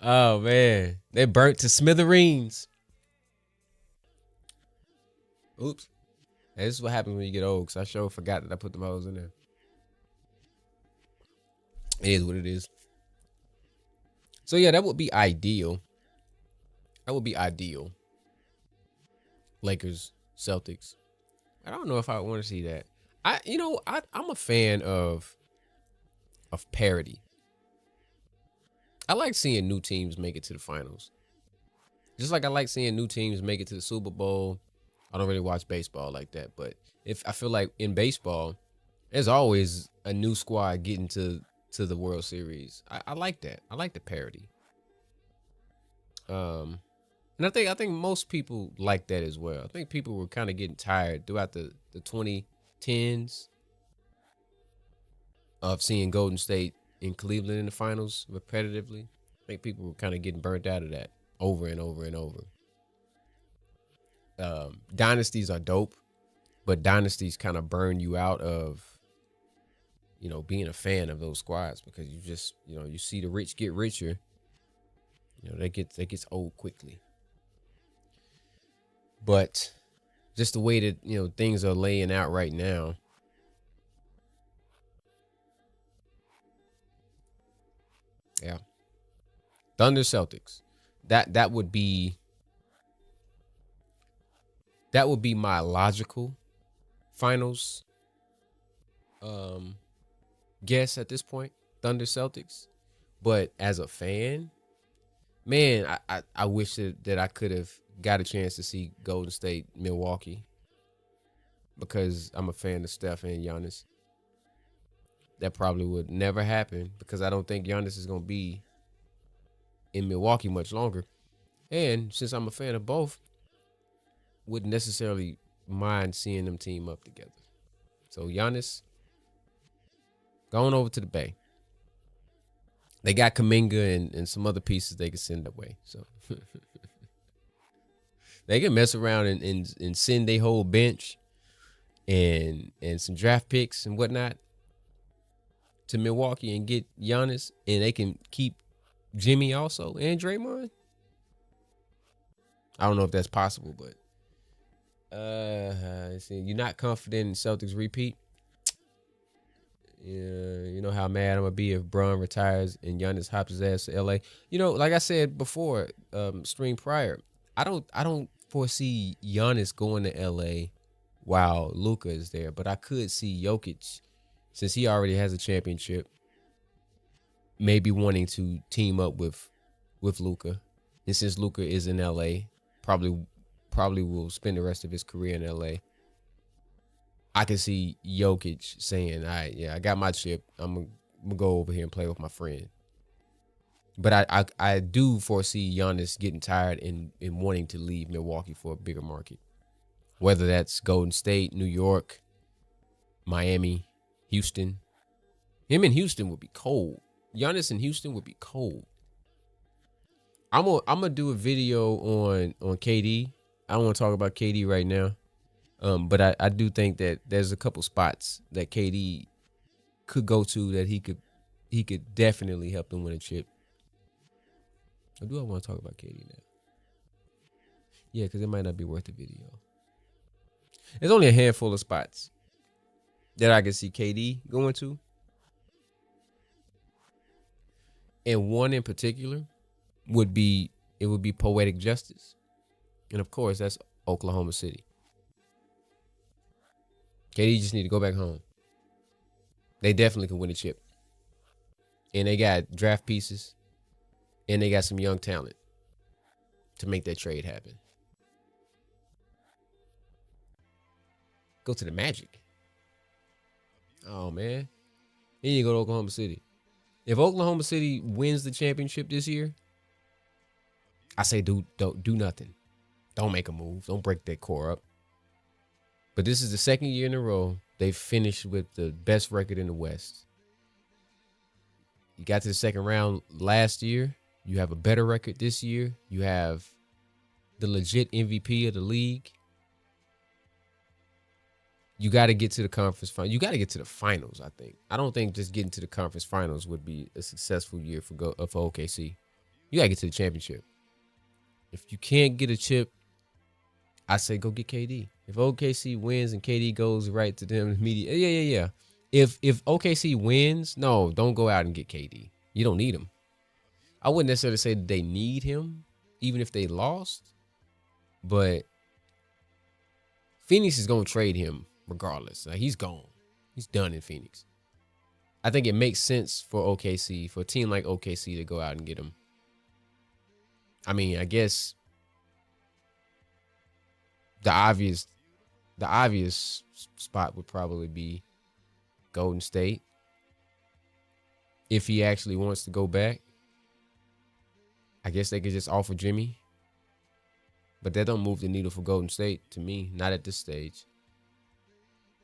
Oh man, they burnt to smithereens. Oops. Hey, this is what happens when you get old. Cause I sure forgot that I put the hoes in there. It is what it is. So yeah, that would be ideal. That would be ideal. Lakers, Celtics. I don't know if I want to see that. I'm a fan of parity. I like seeing new teams make it to the finals. Just like I like seeing new teams make it to the Super Bowl. I don't really watch baseball like that, but if I feel like in baseball, there's always a new squad getting to the World Series. I like that. I like the parity. And I think most people like that as well. I think people were kind of getting tired throughout the 2010s of seeing Golden State in Cleveland in the finals repetitively. I think people were kind of getting burnt out of that over and over and over. Dynasties are dope, but dynasties kind of burn you out of, being a fan of those squads because you just, you see the rich get richer. That gets old quickly. But just the way that, things are laying out right now. Yeah. Thunder Celtics. That would be my logical finals guess at this point. Thunder Celtics. But as a fan, man, I wish that I could have got a chance to see Golden State, Milwaukee, because I'm a fan of Steph and Giannis. That probably would never happen because I don't think Giannis is going to be in Milwaukee much longer. And since I'm a fan of both, wouldn't necessarily mind seeing them team up together. So Giannis, going over to the Bay. They got Kuminga and some other pieces they can send away. So they can mess around and send their whole bench and some draft picks and whatnot to Milwaukee and get Giannis, and they can keep Jimmy also and Draymond. I don't know if that's possible, but you're not confident in Celtics repeat. Yeah, you know how mad I'm gonna be if Bron retires and Giannis hops his ass to LA. Like I said before, stream prior, I don't foresee Giannis going to LA while Luka is there, but I could see Jokic, since he already has a championship, maybe wanting to team up with Luka, and since Luka is in LA, probably will spend the rest of his career in LA. I can see Jokic saying, "All right, yeah, I got my chip. I'm gonna go over here and play with my friend." But I do foresee Giannis getting tired and wanting to leave Milwaukee for a bigger market, whether that's Golden State, New York, Miami. Houston. Him in Houston would be cold. Giannis in Houston would be cold. I'm gonna do a video on KD. I don't want to talk about KD right now. But I do think that there's a couple spots that KD could go to that he could definitely help them win a chip. Or do I want to talk about KD now? Yeah, because it might not be worth the video. There's only a handful of spots that I can see KD going to. And one in particular would be poetic justice. And of course, that's Oklahoma City. KD just need to go back home. They definitely can win a chip. And they got draft pieces. And they got some young talent to make that trade happen. Go to the Magic. Oh, man. Then you go to Oklahoma City. If Oklahoma City wins the championship this year, I say don't do nothing. Don't make a move. Don't break that core up. But this is the second year in a row they've finished with the best record in the West. You got to the second round last year. You have a better record this year. You have the legit MVP of the league. You got to get to the conference final. You got to get to the finals, I think. I don't think just getting to the conference finals would be a successful year for OKC. You got to get to the championship. If you can't get a chip, I say go get KD. If OKC wins and KD goes right to them immediately, yeah. If OKC wins, no, don't go out and get KD. You don't need him. I wouldn't necessarily say that they need him, even if they lost. But Phoenix is going to trade him regardless. Like, he's gone. He's done in Phoenix. I think it makes sense for OKC, for a team like OKC, to go out and get him. I mean, I guess the obvious spot would probably be Golden State. If he actually wants to go back, I guess they could just offer Jimmy. But that don't move the needle for Golden State to me, not at this stage.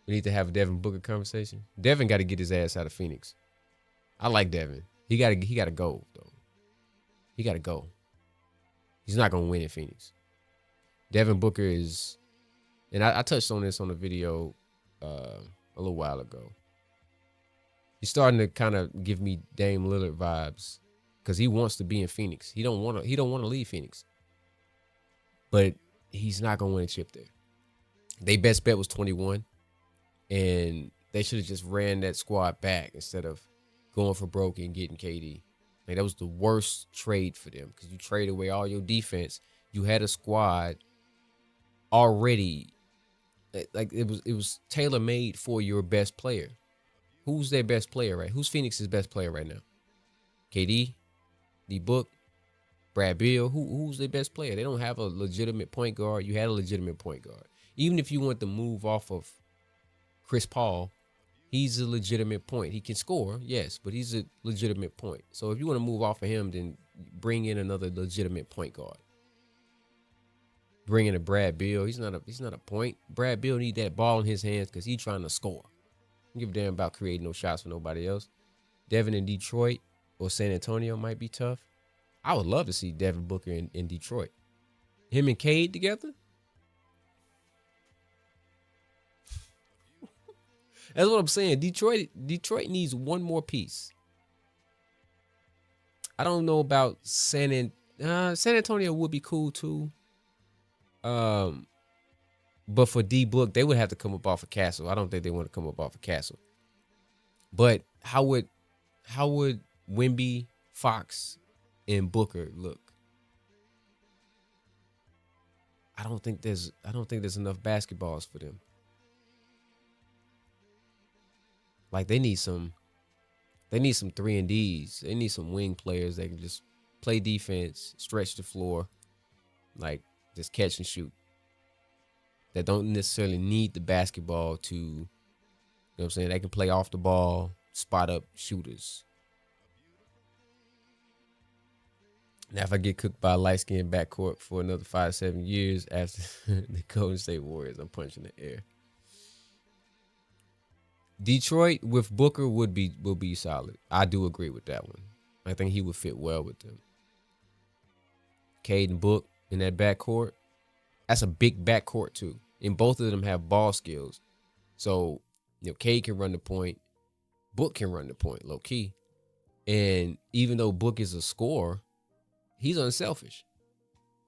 We need to have a Devin Booker conversation. Devin got to get his ass out of Phoenix. I like Devin. He got to go, though. He got to go. He's not going to win in Phoenix. Devin Booker is, and I touched on this on a video a little while ago. He's starting to kind of give me Dame Lillard vibes because he wants to be in Phoenix. He don't want to leave Phoenix. But he's not going to win a chip there. Their best bet was 21. And they should have just ran that squad back instead of going for broke and getting KD. Like, that was the worst trade for them because you trade away all your defense. You had a squad already, like it was tailor-made for your best player. Who's their best player, right? Who's Phoenix's best player right now? KD, D-Book, Brad Beal. Who's their best player? They don't have a legitimate point guard. You had a legitimate point guard. Even if you want to move off of Chris Paul, he's a legitimate point. He can score, yes, but he's a legitimate point. So if you want to move off of him, then bring in another legitimate point guard. Bring in a Brad Beal. He's not a point. Brad Beal need that ball in his hands because he's trying to score. Don't give a damn about creating no shots for nobody else. Devin in Detroit or San Antonio might be tough. I would love to see Devin Booker in Detroit. Him and Cade together. That's what I'm saying. Detroit needs one more piece. I don't know about San Antonio would be cool too. But for D-Book, they would have to come up off a Castle. I don't think they want to come up off a Castle. But how would Wemby, Fox, and Booker look? I don't think there's enough basketballs for them. Like, they need some 3-and-Ds. They need some wing players that can just play defense, stretch the floor, like just catch and shoot. That don't necessarily need the basketball to, you know what I'm saying? They can play off the ball, spot up shooters. Now, if I get cooked by a light-skinned backcourt for another 5-7 years after the Golden State Warriors, I'm punching the air. Detroit with Booker would be solid. I do agree with that one. I think he would fit well with them. Cade and Book in that backcourt. That's a big backcourt too. And both of them have ball skills. So, Cade can run the point. Book can run the point, low key. And even though Book is a scorer, he's unselfish.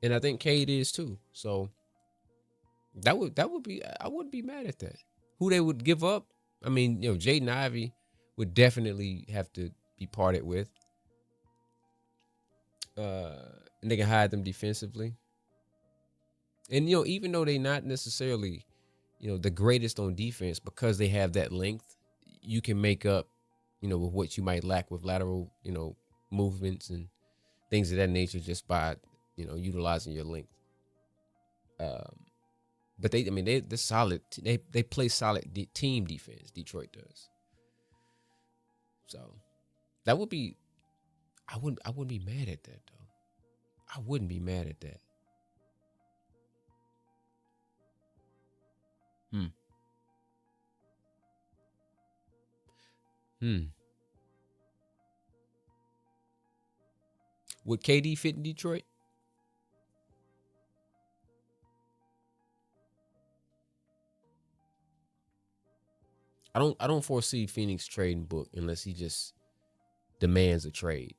And I think Cade is too. So that would be, I wouldn't be mad at that. Who they would give up? I mean, Jaden Ivey would definitely have to be parted with. And they can hide them defensively. And even though they're not necessarily, the greatest on defense, because they have that length, you can make up, with what you might lack with lateral, movements and things of that nature just by, utilizing your length. But they're solid. They play solid team defense. Detroit does. So that would be, I wouldn't be mad at that though. I wouldn't be mad at that. Would KD fit in Detroit? I don't foresee Phoenix trading Book unless he just demands a trade.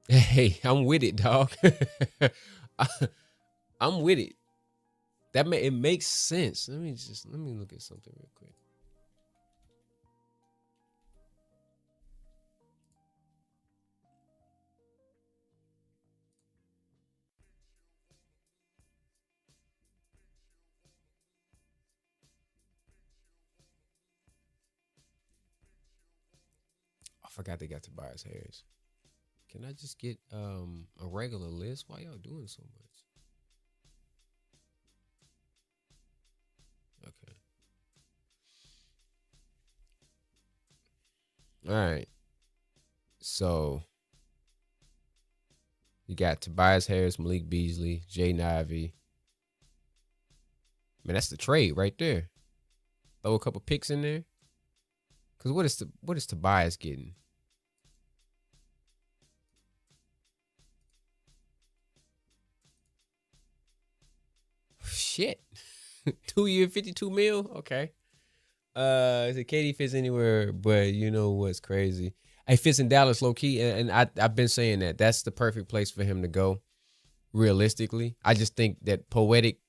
Hey, I'm with it, dog. I'm with it. It makes sense. Let me look at something real quick. I forgot they got Tobias Harris. Can I just get a regular list? Why y'all doing so much? Okay. All right. So you got Tobias Harris, Malik Beasley, Jaden Ivey. Man, that's the trade right there. Throw a couple picks in there. Cause what is Tobias getting? Shit. 2-year, 52 mil? Okay. So KD fits anywhere, but you know what's crazy? He fits in Dallas low key, and I've been saying that that's the perfect place for him to go. Realistically, I just think that poetic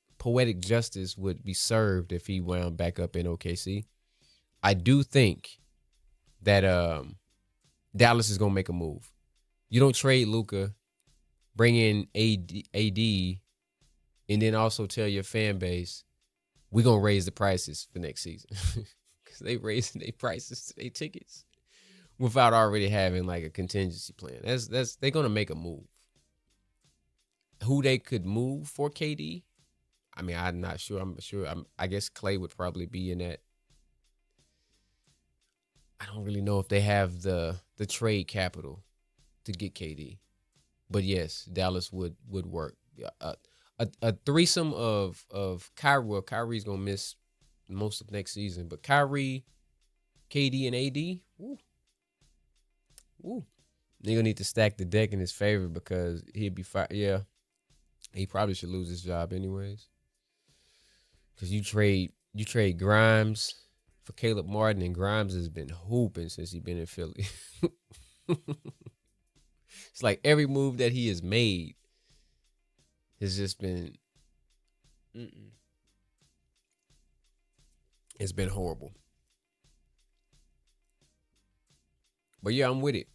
justice would be served if he wound back up in OKC. I do think that Dallas is gonna make a move. You don't trade Luka, bring in AD, and then also tell your fan base we're gonna raise the prices for next season because they raising their prices to their tickets without already having like a contingency plan. That's they're gonna make a move. Who they could move for KD? I mean, I'm not sure. I guess Clay would probably be in that. I don't really know if they have the trade capital to get KD, but yes, Dallas would work. A threesome of Kyrie. Well, Kyrie's gonna miss most of next season, but Kyrie, KD, and AD. Woo. They're gonna need to stack the deck in his favor because he'd be fine. Yeah, he probably should lose his job anyways. Because you trade Grimes for Caleb Martin, and Grimes has been hooping since he's been in Philly. It's like every move that he has made has just been, it's been horrible. But yeah, I'm with it.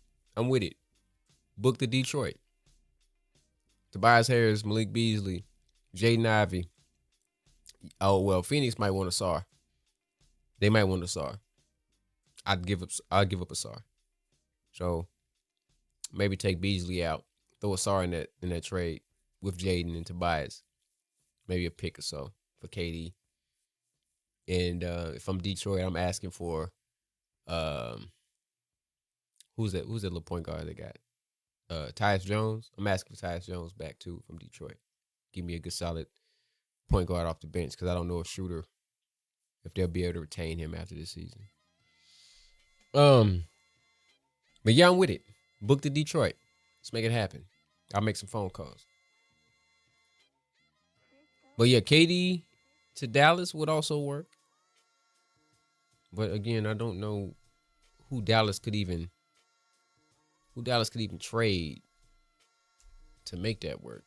Book the Detroit. Tobias Harris, Malik Beasley, Jaden Ivey. Oh well, Phoenix might want a SAR. They might want a SAR. I'd give up a SAR. So maybe take Beasley out, throw a SAR in that trade with Jaden and Tobias. Maybe a pick or so for KD. And if I'm Detroit, I'm asking for who's that little point guard they got? Tyus Jones. I'm asking for Tyus Jones back too from Detroit. Give me a good solid point guard off the bench because I don't know if they'll be able to retain him after this season. But yeah, I'm with it. Book to Detroit. Let's make it happen. I'll make some phone calls. But yeah, KD to Dallas would also work. But again, I don't know who Dallas could even trade to make that work.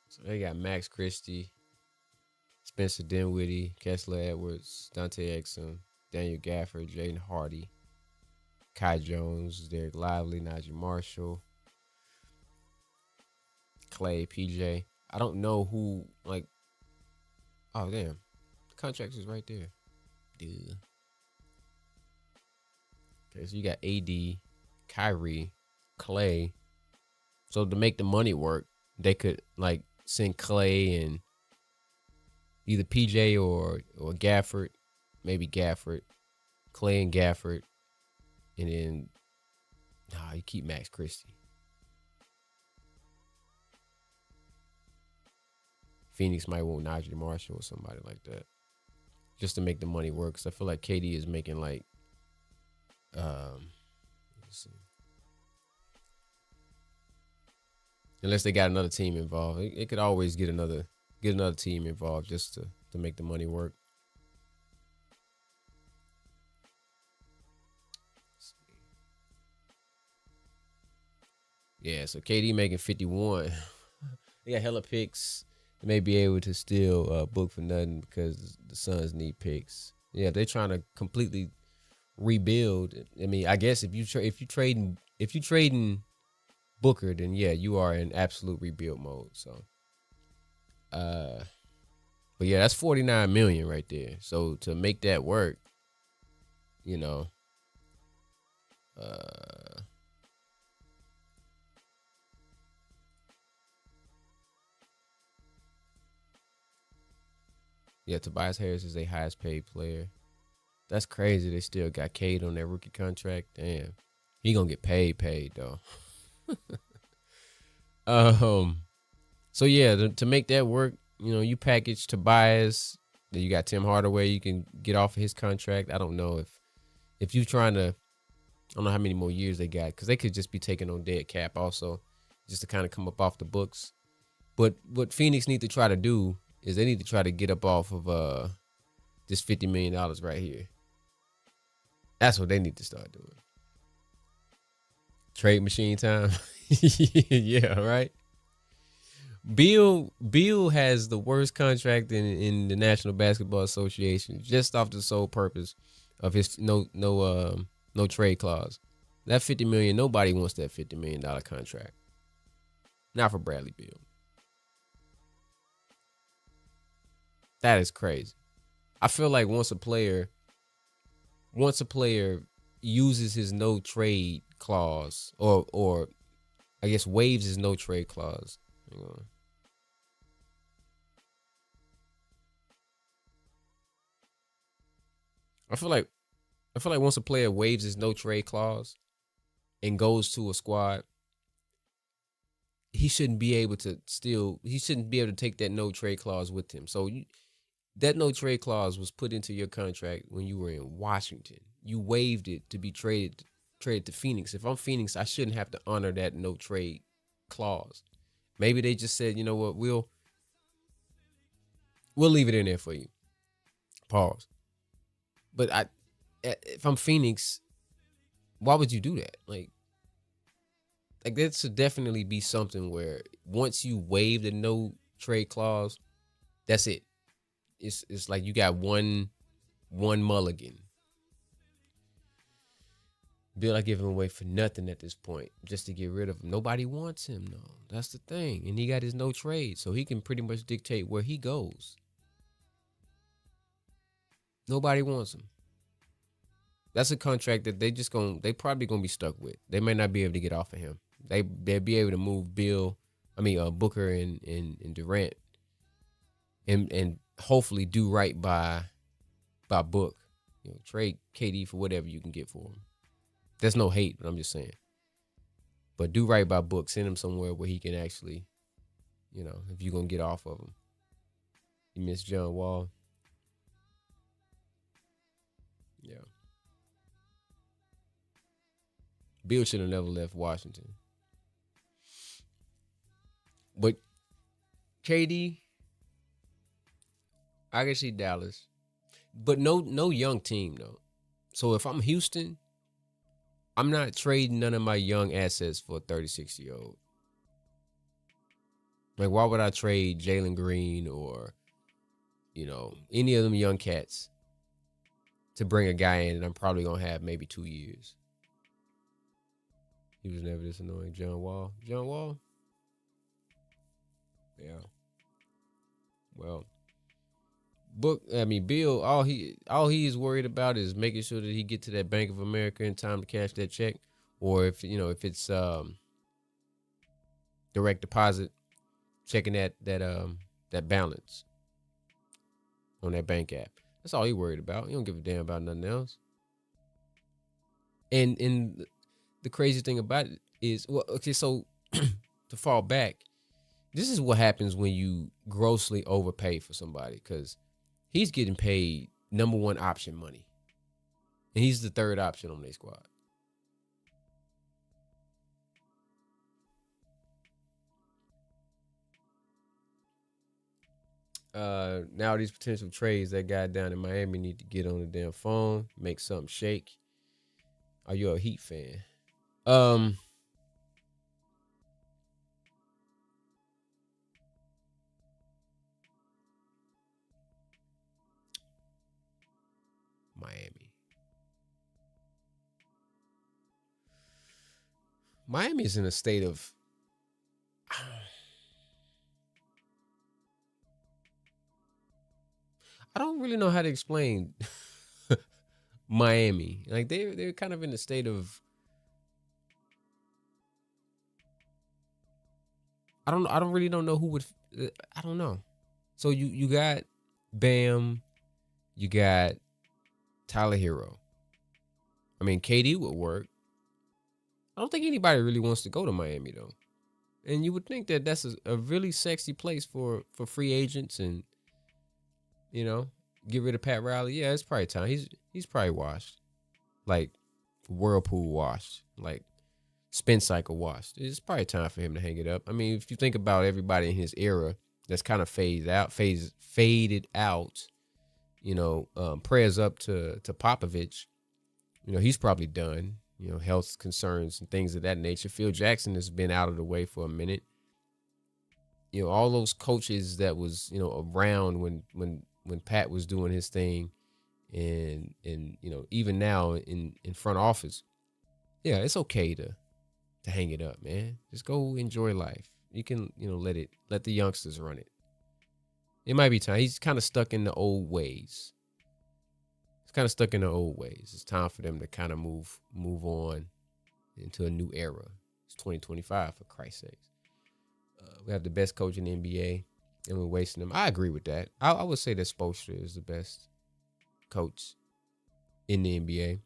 So they got Max Christie, Spencer Dinwiddie, Kessler Edwards, Dante Exum, Daniel Gafford, Jaden Hardy, Kai Jones, Derek Lively, Najee Marshall, Clay, PJ. I don't know who, like, oh, damn. The contract is right there. Duh. Okay, so you got AD, Kyrie, Clay. So to make the money work, they could, like, send Clay and either PJ or Gafford, maybe Gafford, Clay and Gafford, and then you keep Max Christie. Phoenix might want Najee Marshall or somebody like that, just to make the money work. Cause I feel like KD is making like, let's see. Unless they got another team involved, it could always get another team involved just to make the money work. Yeah, so KD making 51. They got hella picks. They may be able to still book for nothing because the Suns need picks. Yeah, they're trying to completely rebuild. I mean, I guess if you trading Booker, then yeah, you are in absolute rebuild mode. So, but yeah, that's $49 million right there. So to make that work, you know, yeah, Tobias Harris is a highest paid player. That's crazy. They still got Cade on their rookie contract. Damn, he gonna get paid though. So yeah, to make that work, you know, you package Tobias. Then you got Tim Hardaway. You can get off of his contract. I don't know if you're trying to. I don't know how many more years they got because they could just be taking on dead cap also, just to kind of come up off the books. But what Phoenix need to try to do is they need to try to get up off of this $50 million right here. That's what they need to start doing. Trade machine time. Yeah, right. Bill has the worst contract in the National Basketball Association just off the sole purpose of his no trade clause. That $50 million, nobody wants that $50 million contract. Not for Bradley Beal. That is crazy. I feel like once a player uses his no trade clause or I guess waives his no trade clause. Hang on. I feel like once a player waives his no trade clause and goes to a squad, he shouldn't be able to take that no trade clause with him. So that no trade clause was put into your contract when you were in Washington. You waived it to be traded to Phoenix. If I'm Phoenix, I shouldn't have to honor that no trade clause. Maybe they just said, you know what, we'll leave it in there for you. Pause. But if I'm Phoenix, why would you do that? Like that should definitely be something where once you waive the no trade clause, that's it. It's like you got one mulligan. Bill, I give him away for nothing at this point, just to get rid of him. Nobody wants him, though. That's the thing. And he got his no trade, so he can pretty much dictate where he goes. Nobody wants him. That's a contract that they probably gonna be stuck with. They may not be able to get off of him. They'll be able to move Booker and Durant and hopefully do right by Book. You know, trade KD for whatever you can get for him. There's no hate, but I'm just saying. But do right by Book. Send him somewhere where he can actually, if you're gonna get off of him. You miss John Wall. Yeah. Bill should have never left Washington. But KD, I can see Dallas. But no young team though. So if I'm Houston, I'm not trading none of my young assets for a 36-year-old. Like, why would I trade Jalen Green or, any of them young cats to bring a guy in and I'm probably going to have maybe 2 years? He was never this annoying. John Wall. John Wall? Yeah. Well, Bill, all he is worried about is making sure that he get to that Bank of America in time to cash that check. Or if it's direct deposit, checking that balance on that bank app. That's all he worried about. He don't give a damn about nothing else. And the crazy thing about it is, so to fall back, this is what happens when you grossly overpay for somebody, because he's getting paid number one option money, and he's the third option on their squad. Now these potential trades, that guy down in Miami need to get on the damn phone, make something shake. Are you a Heat fan? Miami is in a state of I don't really know how to explain Miami. Like they're kind of in a state of I don't know who would I don't know. So you got Bam, you got Tyler Hero. I mean, KD would work. I don't think anybody really wants to go to Miami though. And you would think that that's a really sexy place for free agents and get rid of Pat Riley. Yeah, it's probably time. He's probably washed. Like Whirlpool washed. Like spin cycle washed. It's probably time for him to hang it up. I mean, if you think about everybody in his era that's kind of faded out, prayers up to Popovich. He's probably done. Health concerns and things of that nature. Phil Jackson has been out of the way for a minute. All those coaches that was, around when Pat was doing his thing and even now in front office. Yeah, it's okay to hang it up, man. Just go enjoy life. You can, let the youngsters run it. It might be time. He's kind of stuck in the old ways. It's time for them to kind of move on into a new era. It's 2025, for Christ's sakes. We have the best coach in the NBA, and we're wasting them. I agree with that. I would say that Spoelstra is the best coach in the NBA.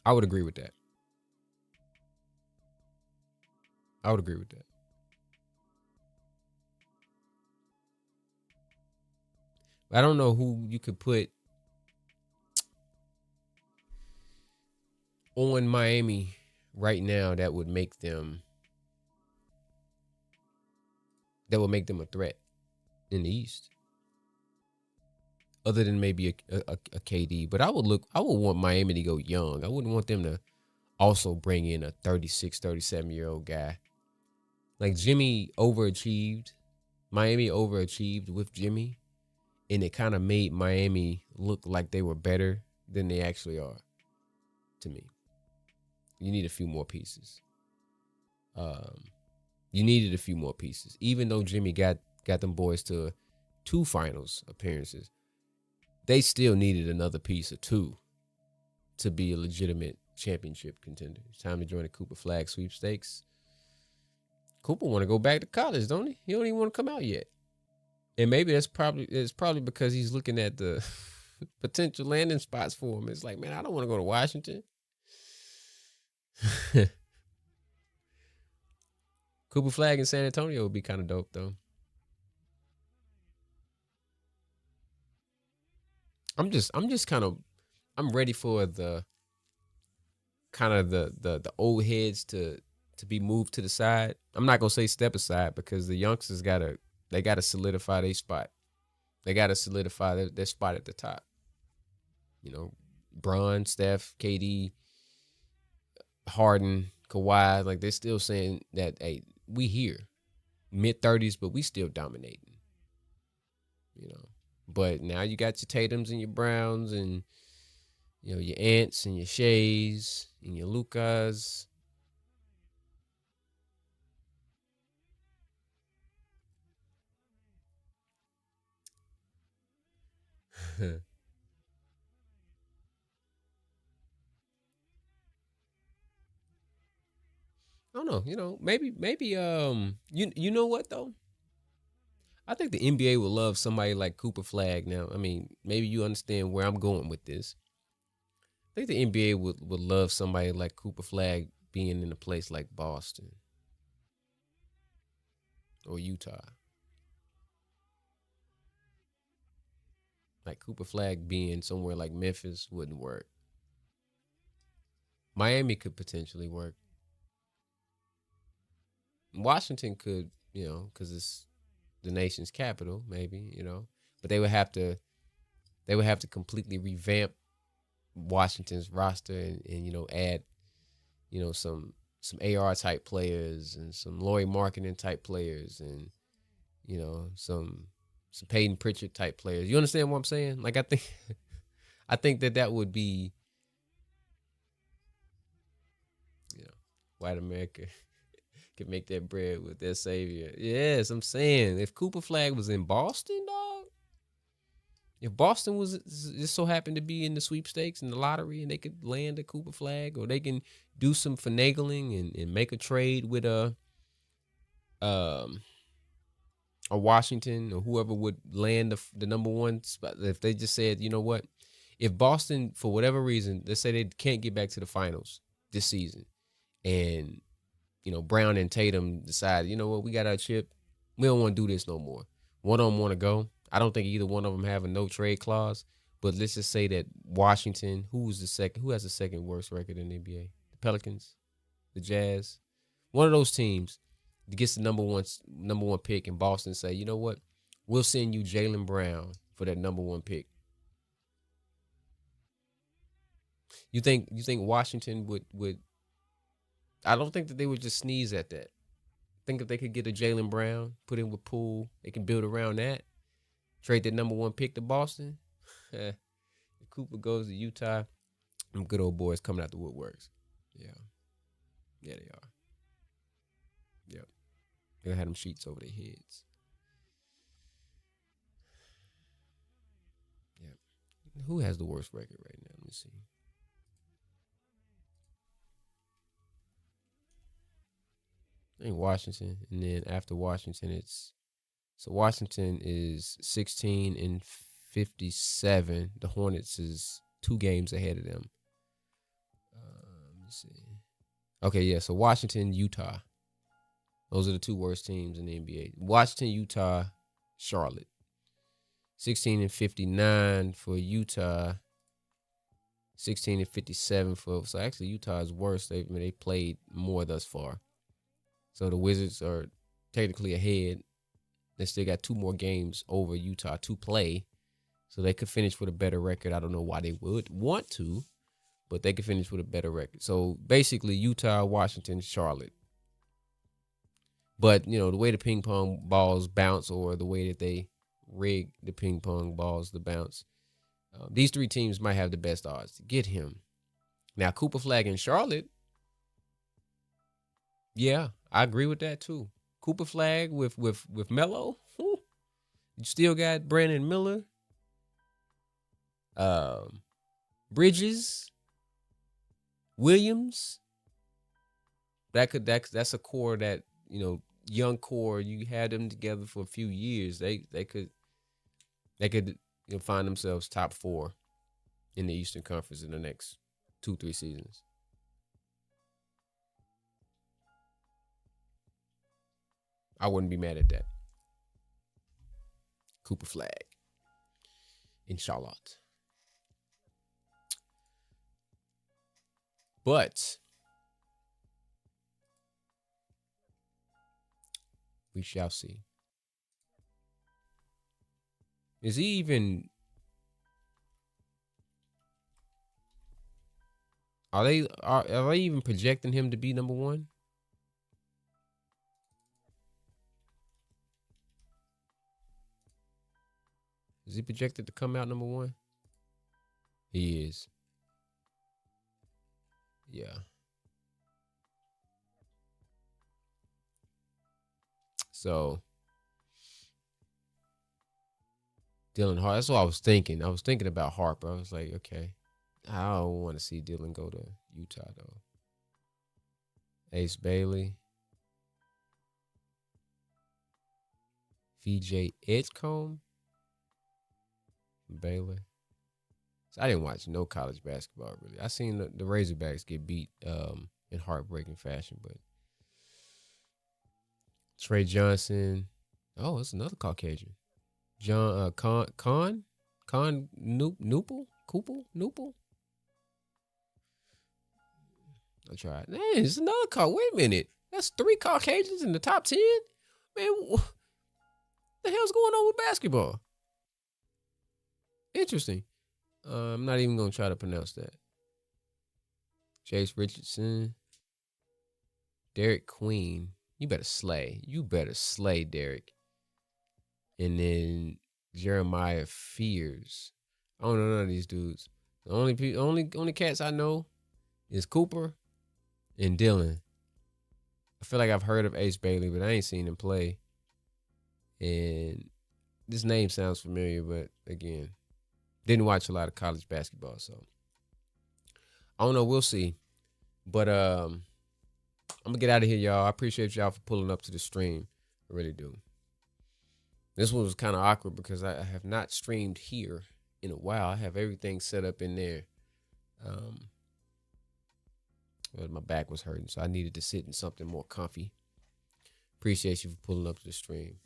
I would agree with that. I don't know who you could put on Miami right now that would make them a threat in the East, other than maybe a KD. But I would want Miami to go young. I wouldn't want them to also bring in a 36, 37-year-old guy. Like Jimmy overachieved. Miami overachieved with Jimmy, and it kind of made Miami look like they were better than they actually are, to me. You need a few more pieces. You needed a few more pieces. Even though Jimmy got them boys to 2 finals appearances, they still needed another piece or 2 to be a legitimate championship contender. It's time to join the Cooper Flag sweepstakes. Cooper want to go back to college, don't he? He don't even want to come out yet. And maybe it's probably because he's looking at the potential landing spots for him. It's like, man, I don't want to go to Washington. Cooper Flag in San Antonio would be kind of dope though. I'm just kind of I'm ready for the kind of the old heads to be moved to the side. I'm not gonna say step aside because the youngsters gotta solidify their spot. They gotta solidify their spot at the top. You know, Bron, Steph, KD, Harden, Kawhi, like they're still saying that hey, we here. Mid 30s, but we still dominating, you know. But now you got your Tatums and your Browns and your Ants and your Shays and your Lucas. I don't know, you know what though? I think the NBA would love somebody like Cooper Flag now. I mean, maybe you understand where I'm going with this. I think the NBA would love somebody like Cooper Flag being in a place like Boston or Utah. Like Cooper Flag being somewhere like Memphis wouldn't work. Miami could potentially work. Washington could, because it's the nation's capital, maybe, but they would have to completely revamp Washington's roster and add, some AR type players and some Laurie marketing type players and some Peyton Pritchard type players. You understand what I'm saying? Like I think that would be, you know, white America can make that bread with their savior. Yes, I'm saying if Cooper Flag was in Boston, dog. If Boston was just so happened to be in the sweepstakes and the lottery, and they could land a Cooper Flag, or they can do some finagling and make a trade with um a Washington or whoever would land the number one spot. If they just said, you know what, if Boston for whatever reason, let's say they can't get back to the finals this season, and Brown and Tatum decide, you know what, we got our chip. We don't want to do this no more. One of them want to go. I don't think either one of them have a no trade clause. But let's just say that Washington, who has the second worst record in the NBA? The Pelicans, the Jazz. One of those teams gets the number one pick, and Boston say, you know what, we'll send you Jaylen Brown for that number one pick. You think Washington would? I don't think that they would just sneeze at that. Think if they could get a Jaylen Brown, put in with Poole, they can build around that. Trade that number one pick to Boston. If Cooper goes to Utah, them good old boys coming out the woodworks. Yeah, yeah, they are. Yep, they'll have them sheets over their heads. Yep. Who has the worst record right now? Let me see. I think Washington, and then after Washington, it's so Washington is 16-57. The Hornets is 2 games ahead of them. Let me see. Okay, yeah. So Washington, Utah. Those are the two worst teams in the NBA. Washington, Utah, Charlotte. 16-59 for Utah. 16-57 for. So actually, Utah is worse. They played more thus far. So the Wizards are technically ahead. They still got 2 more games over Utah to play. So they could finish with a better record. I don't know why they would want to, but they could finish with a better record. So basically, Utah, Washington, Charlotte. But, the way the ping pong balls bounce, or the way that they rig the ping pong balls to bounce, these 3 teams might have the best odds to get him. Now, Cooper Flag in Charlotte, yeah, I agree with that too. Cooper Flag with Melo. Whew. You still got Brandon Miller, um, Bridges, Williams. That's a core that young core. You had them together for a few years. They could find themselves top 4 in the Eastern Conference in the next 2-3 seasons. I wouldn't be mad at that. Cooper flag. Inshallah. But we shall see. Is he even... Are they even projecting him to be number one? Is he projected to come out number one? He is. Yeah. So Dylan Harper. That's what I was thinking. I was thinking about Harper. I was like, okay, I don't want to see Dylan go to Utah though. Ace Bailey, VJ Edgecombe, Baylor. So I didn't watch no college basketball really. I seen the Razorbacks get beat in heartbreaking fashion, but Trey Johnson. Oh, it's another Caucasian. John Con Nupel. I tried. Man, it's another call. Wait a minute. That's 3 Caucasians in the top 10? Man, what the hell's going on with basketball? Interesting. I'm not even going to try to pronounce that. Chase Richardson. Derek Queen. You better slay. You better slay, Derek. And then Jeremiah Fears. I don't know none of these dudes. The only cats I know is Cooper and Dylan. I feel like I've heard of Ace Bailey, but I ain't seen him play. And this name sounds familiar, but again, didn't watch a lot of college basketball, so I don't know. We'll see. But I'm gonna get out of here, y'all. I appreciate y'all for pulling up to the stream. I really do. This one was kind of awkward because I have not streamed here in a while. I have everything set up in there. Well, my back was hurting, so I needed to sit in something more comfy. Appreciate you for pulling up to the stream.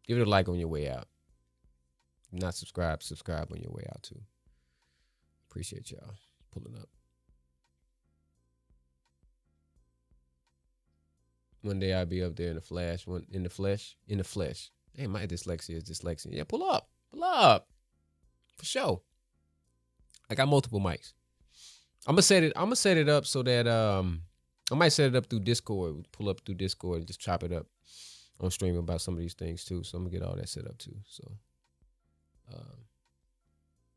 Give it a like on your way out. If not subscribe on your way out too. Appreciate y'all pulling up. One day I'll be up there in the flash. In the flesh. Hey, my dyslexia is dyslexia. Yeah, pull up. For sure. I got multiple mics. I'm gonna set it up so that I might set it up through Discord. Pull up through Discord and just chop it up on stream about some of these things too. So I'm gonna get all that set up too. So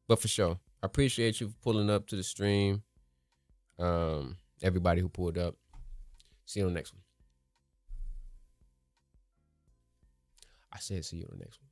but for sure, I appreciate you for pulling up to the stream. Everybody who pulled up. See you on the next one. I said see you on the next one.